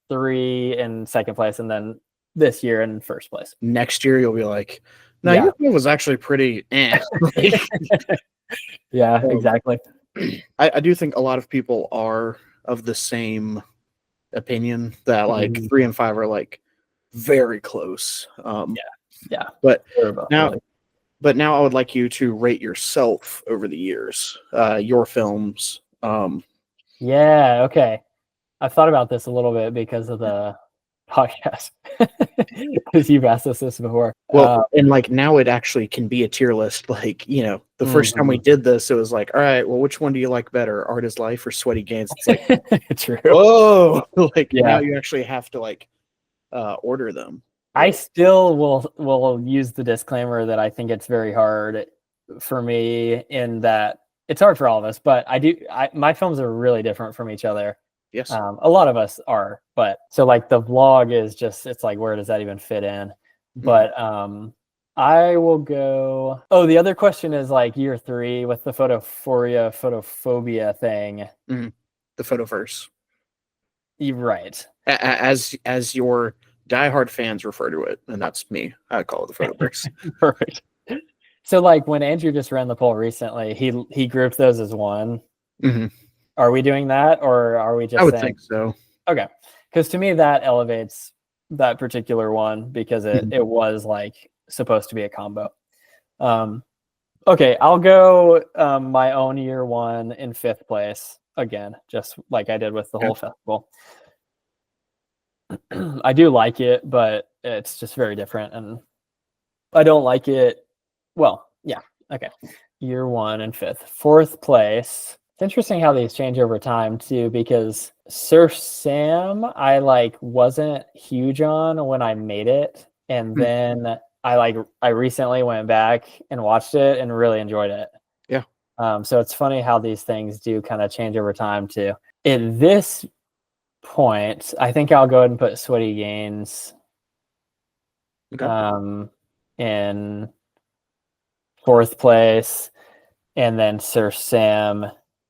[SPEAKER 2] 3 in 2nd place and then this year in 1st place.
[SPEAKER 1] Next year you'll be like, no,
[SPEAKER 2] Yeah.
[SPEAKER 1] your was actually pretty
[SPEAKER 2] Yeah, exactly.
[SPEAKER 1] I do think a lot of people are of the same opinion that like 3 and 5 are like very close.
[SPEAKER 2] Yeah.
[SPEAKER 1] But
[SPEAKER 2] They're both
[SPEAKER 1] now,
[SPEAKER 2] really-
[SPEAKER 1] but now I would like you to rate yourself over the years, your films.
[SPEAKER 2] Yeah, okay. I've thought about this a little bit because of the podcast. Because you've asked us this before.
[SPEAKER 1] Well, and like now it actually can be a tier list. Like, you know, the first time we did this, it was like, all right, well, which one do you like better, Art is Life or Sweaty Gains? It's like,
[SPEAKER 2] True.
[SPEAKER 1] oh, like
[SPEAKER 2] Yeah.
[SPEAKER 1] now you actually have to like order them.
[SPEAKER 2] I still will use the disclaimer that I think it's very hard for me in that it's hard for all of us, but my films are really different from each other.
[SPEAKER 1] Yes.
[SPEAKER 2] A lot of us are, but so like the vlog is just, it's like, where does that even fit in? But I will go. Oh, the other question is like year 3 with the photophobia thing.
[SPEAKER 1] The Photoverse.
[SPEAKER 2] You're right.
[SPEAKER 1] As your diehard fans refer to it, and that's me. I call it the Photoverse.
[SPEAKER 2] Perfect. So like when Andrew just ran the poll recently, he grouped those as one. Are we doing that, or are we just?
[SPEAKER 1] I would
[SPEAKER 2] saying,
[SPEAKER 1] think so.
[SPEAKER 2] Okay, because to me that elevates that particular one because it was like supposed to be a combo. Okay, I'll go my own year 1 in 5th place again, just like I did with the whole festival. I do like it, but it's just very different, and I don't like it. Well, yeah, okay. Year 1 and 5th, 4th place. It's interesting how these change over time too, because Sir Sam, I like wasn't huge on when I made it, and then I recently went back and watched it and really enjoyed it.
[SPEAKER 1] Yeah.
[SPEAKER 2] So it's funny how these things do kind of change over time too. At this point, I think I'll go ahead and put Sweaty Gains in 4th place, and then Sir Sam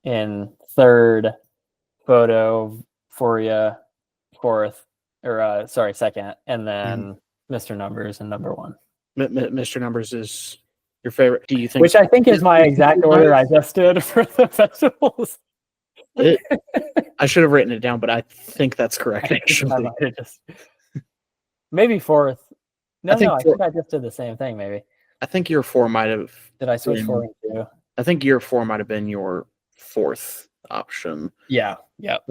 [SPEAKER 2] in 3rd, Photophoria 4th, or 2nd, and then Mr. Numbers in number 1.
[SPEAKER 1] Mr. Numbers is your favorite. Do you think?
[SPEAKER 2] Which I think is my exact order I just did for the festivals.
[SPEAKER 1] I should have written it down, but I think that's correct. Actually,
[SPEAKER 2] maybe 4th. No,
[SPEAKER 1] I think
[SPEAKER 2] I think I just did the same thing. Maybe.
[SPEAKER 1] I think year 4 might have.
[SPEAKER 2] Did I switch 4 and 2?
[SPEAKER 1] I think year 4 might have been your 4th option.
[SPEAKER 2] Yeah. Yep.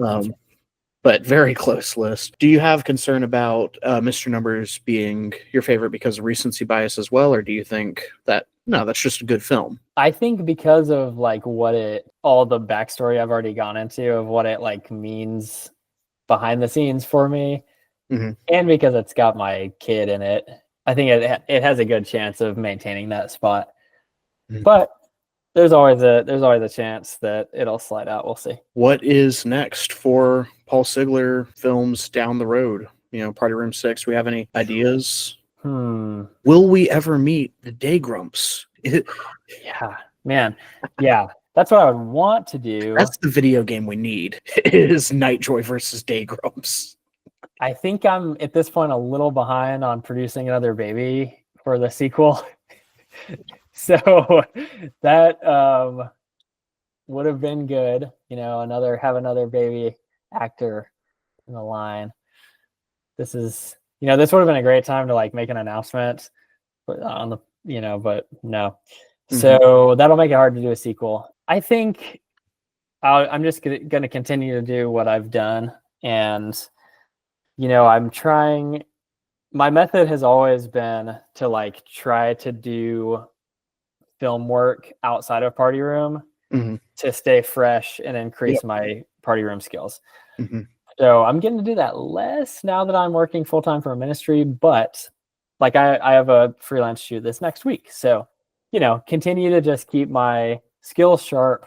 [SPEAKER 1] But very close list. Do you have concern about Mr. Numbers being your favorite because of recency bias as well, or do you think that no, that's just a good film?
[SPEAKER 2] I think because of like all the backstory I've already gone into of what it like means behind the scenes for me, and because it's got my kid in it, I think it has a good chance of maintaining that spot. But there's always a chance that it'll slide out. We'll see.
[SPEAKER 1] What is next for Paul Sigler films down the road? Party Room 6. We have any ideas? Will we ever meet the Day Grumps?
[SPEAKER 2] Yeah, man. Yeah, that's what I would want to do.
[SPEAKER 1] That's the video game we need. Is Nightjoy versus Day Grumps.
[SPEAKER 2] I think I'm at this point a little behind on producing another baby for the sequel. So that would have been good, have another baby actor in the line. This is, this would have been a great time to like make an announcement on the, but no. So that'll make it hard to do a sequel. I think I'm just going to continue to do what I've done. And, I'm trying, my method has always been to like try to do film work outside of Party Room to stay fresh and increase my Party Room skills. So I'm getting to do that less now that I'm working full-time for a ministry, but like I have a freelance shoot this next week. So, continue to just keep my skills sharp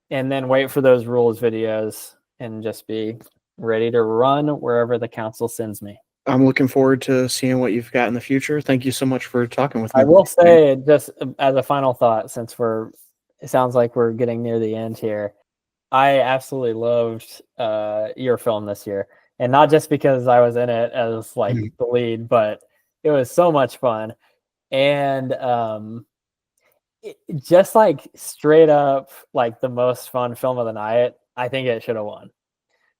[SPEAKER 2] and then wait for those rules videos and just be ready to run wherever the council sends me.
[SPEAKER 1] I'm looking forward to seeing what you've got in the future. Thank you so much for talking with me.
[SPEAKER 2] I will say, just as a final thought, since it sounds like we're getting near the end here, I absolutely loved your film this year. And not just because I was in it as like the lead, but it was so much fun. And just like straight up, like the most fun film of the night, I think it should have won.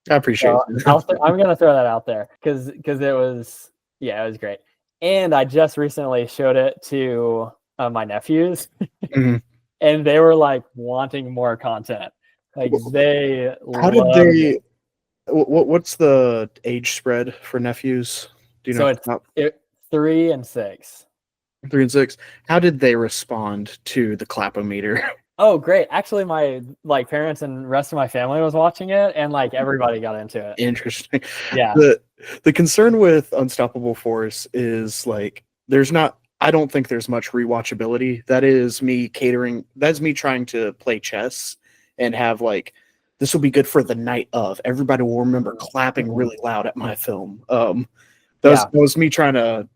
[SPEAKER 1] I appreciate it.
[SPEAKER 2] I'm going to throw that out there because it was great. And I just recently showed it to my nephews and they were like wanting more content. Like
[SPEAKER 1] what's the age spread for nephews? Do you know?
[SPEAKER 2] So it's 3 and 6.
[SPEAKER 1] 3 and 6. How did they respond to the clap-o-meter?
[SPEAKER 2] Oh, great. Actually, my parents and rest of my family was watching it and like everybody got into it.
[SPEAKER 1] Interesting.
[SPEAKER 2] Yeah.
[SPEAKER 1] The concern with Unstoppable Force is like I don't think there's much rewatchability. That is me trying to play chess and have like, this will be good for the night of. Everybody will remember clapping really loud at my film. That was me trying to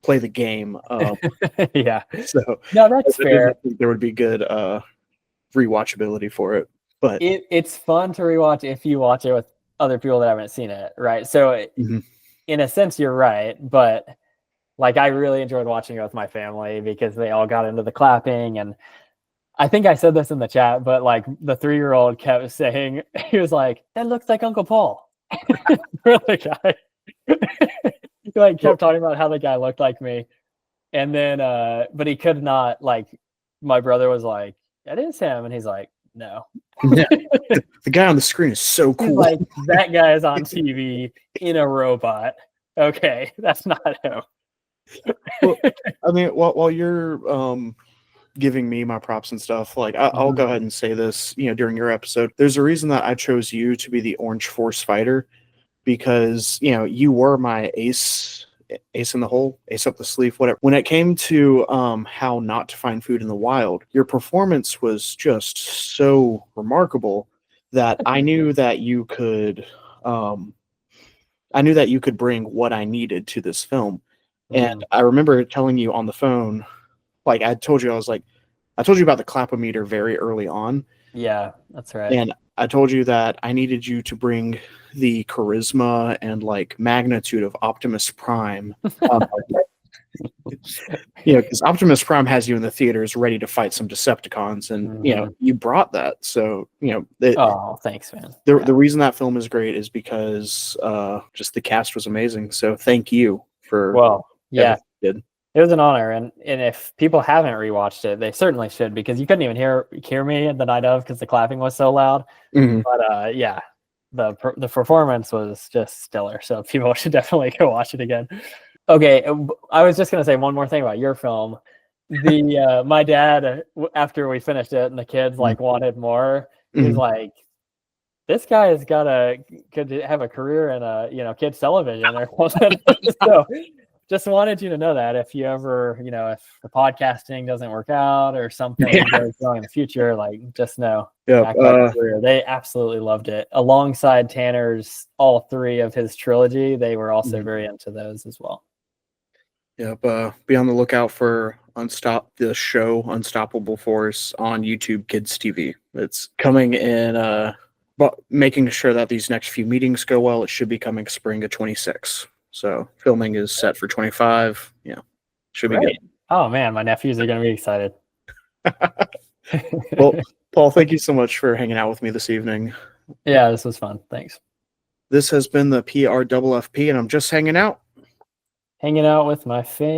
[SPEAKER 1] play the game.
[SPEAKER 2] Yeah.
[SPEAKER 1] So
[SPEAKER 2] no, that's fair.
[SPEAKER 1] I think there would be good rewatchability for it. But
[SPEAKER 2] it's fun to rewatch if you watch it with other people that haven't seen it, right? So in a sense, you're right, but like I really enjoyed watching it with my family because they all got into the clapping. And I think I said this in the chat, but like the 3-year-old kept saying, he was like, "That looks like Uncle Paul." For the guy. He like kept talking about how the guy looked like me. And then but he could not, like, my brother was like, "That is him," and he's like, "No."
[SPEAKER 1] Yeah. The guy on the screen is so cool.
[SPEAKER 2] He's like, "That guy is on TV in a robot. Okay, that's not him."
[SPEAKER 1] Well, I mean, while you're giving me my props and stuff, like I'll go ahead and say this, during your episode, there's a reason that I chose you to be the Orange Force fighter, because you were my ace in the hole, ace up the sleeve, whatever. When it came to how not to find food in the wild, your performance was just so remarkable that I knew that you could bring what I needed to this film. And I remember telling you on the phone, like I told you about the clap-o-meter very early on.
[SPEAKER 2] Yeah, that's right.
[SPEAKER 1] And I told you that I needed you to bring the charisma and like magnitude of Optimus Prime. Because Optimus Prime has you in the theaters ready to fight some Decepticons, and you brought that. So
[SPEAKER 2] oh, thanks, man.
[SPEAKER 1] The reason that film is great is because just the cast was amazing. So thank you for
[SPEAKER 2] yeah.
[SPEAKER 1] You did.
[SPEAKER 2] It was an honor, and if people haven't rewatched it, they certainly should, because you couldn't even hear me the night of because the clapping was so loud. But yeah, the performance was just stellar. So people should definitely go watch it again. Okay, I was just gonna say one more thing about your film. My dad, after we finished it and the kids like wanted more, he was like, "This guy could have a career in kids television or something." So just wanted you to know that if you ever, if the podcasting doesn't work out or something goes wrong in the future, like just know.
[SPEAKER 1] Yeah.
[SPEAKER 2] They absolutely loved it. Alongside Tanner's all 3 of his trilogy, they were also very into those as well.
[SPEAKER 1] Yep. Be on the lookout for the show Unstoppable Force on YouTube Kids TV. It's coming in, but making sure that these next few meetings go well. It should be coming spring of 26. So filming is set for 25. Yeah, should be good.
[SPEAKER 2] Oh man, my nephews are going to be excited.
[SPEAKER 1] Well, Paul, thank you so much for hanging out with me this evening.
[SPEAKER 2] Yeah, this was fun. Thanks.
[SPEAKER 1] This has been the PRFFP, and I'm just hanging out.
[SPEAKER 2] Hanging out with my family.